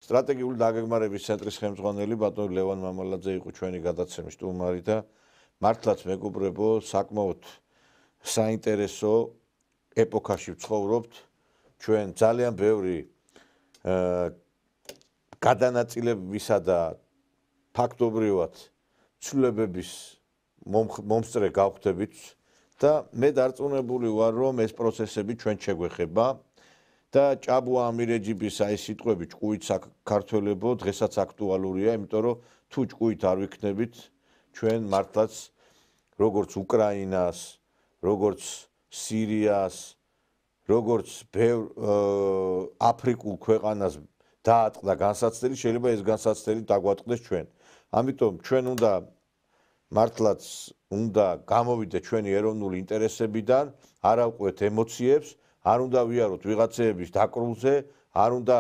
სტრატეგიული დაგეგმარების ცენტრის ხელმძღვანელი ბატონი ლევან მამალაძე იყო ჩვენი გადაცემის სტუმარი და მართლაც მეგობრებო, საკმაოდ საინტერესო ეპოქაში ვცხოვრობთ. ჩვენ ძალიან ბევრი გადანაწილებისა და ფაქტობრივად ცვლილებების მომსწრე გავხდებით და მე დარწმუნებული ვარ, რომ ეს პროცესები ჩვენ შეგვეხება. და ჭაბუა ამირეჯიბის აი სიტყვები ჭკუით საქართველებო დღესაც აქტუალურია, იმიტომ რომ თუ ჭკუით არ ვიქნებით ჩვენ მართლაც როგორც უკრაინას, როგორც სირიას, როგორც აფრიკულ ქვეყანას დაატყდა განსაცდელი, შეიძლება ეს განსაცდელი დაგვატყდეს ჩვენ. ამიტომ ჩვენ მართლაც უნდა გამოვიდეთ ჩვენი ეროვნული ინტერესებიდან, არ ავყვეთ ემოციებს, არ უნდა ვიაროთ ვიღაცეების დაკრულზე, არ უნდა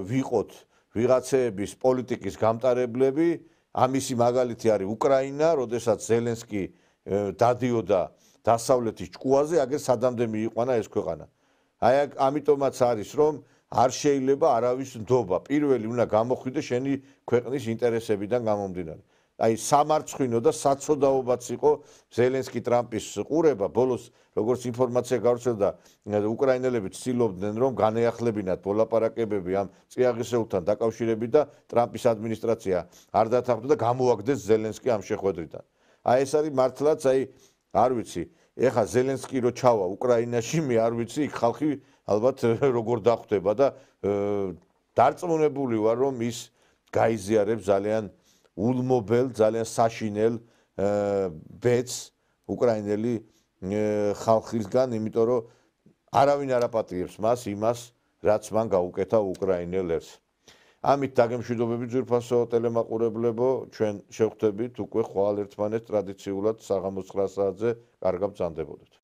ვიყოთ ვიღაცეების პოლიტიკის გამტარებლები. ამისი მაგალითი არის უკრაინა, როდესაც ზელენსკი დადიოდა დასავლეთის ჭკუაზე, აგერ სადამდე მიიყვანა ეს ქვეყანა. აი ამიტომაც არის, რომ არ შეიძლება არავის ნდობა. პირველი უნდა გამოხვიდე შენი ქვეყნის ინტერესებიდან გამომდინარე. აი სამარცხვინო და საცოდაობაც იყო ზელენსკი ტრამპის ყურება. ბოლოს როგორც ინფორმაცია გავრცელდა, უკრაინელები ცდილობდნენ რომ განეახლებინათ მოლაპარაკებები ამ წიაღისეულთან დაკავშირებით და ტრამპის ადმინისტრაცია არ დათანხმდა და გამოაგდეს ზელენსკი ამ შეხვედრიდან. აი ეს არის მართლაც არ ვიცი, ეხა ზელენსკი რო ჩავა უკრაინაში, მე არ ვიცი იქ ხალხი ალბათ როგორ დახვდება და დარწმუნებული ვარ რომ ის გაიზიარებს ძალიან ულმობელ, ძალიან საშინელ ბედს უკრაინელი ხალხისგან, იმიტომ რომ არავინ არ აპატიებს მას იმას, რაც მან გაუკეთა უკრაინელ ერს. ამით დაგემშვიდობებით ძვირფასო ტელემაყურებლებო, ჩვენ შევხვდებით უკვე ხვალ ერთმანეთს ტრადიციულად საღამოს 9 საათზე, კარგად ბრძანდებოდეთ.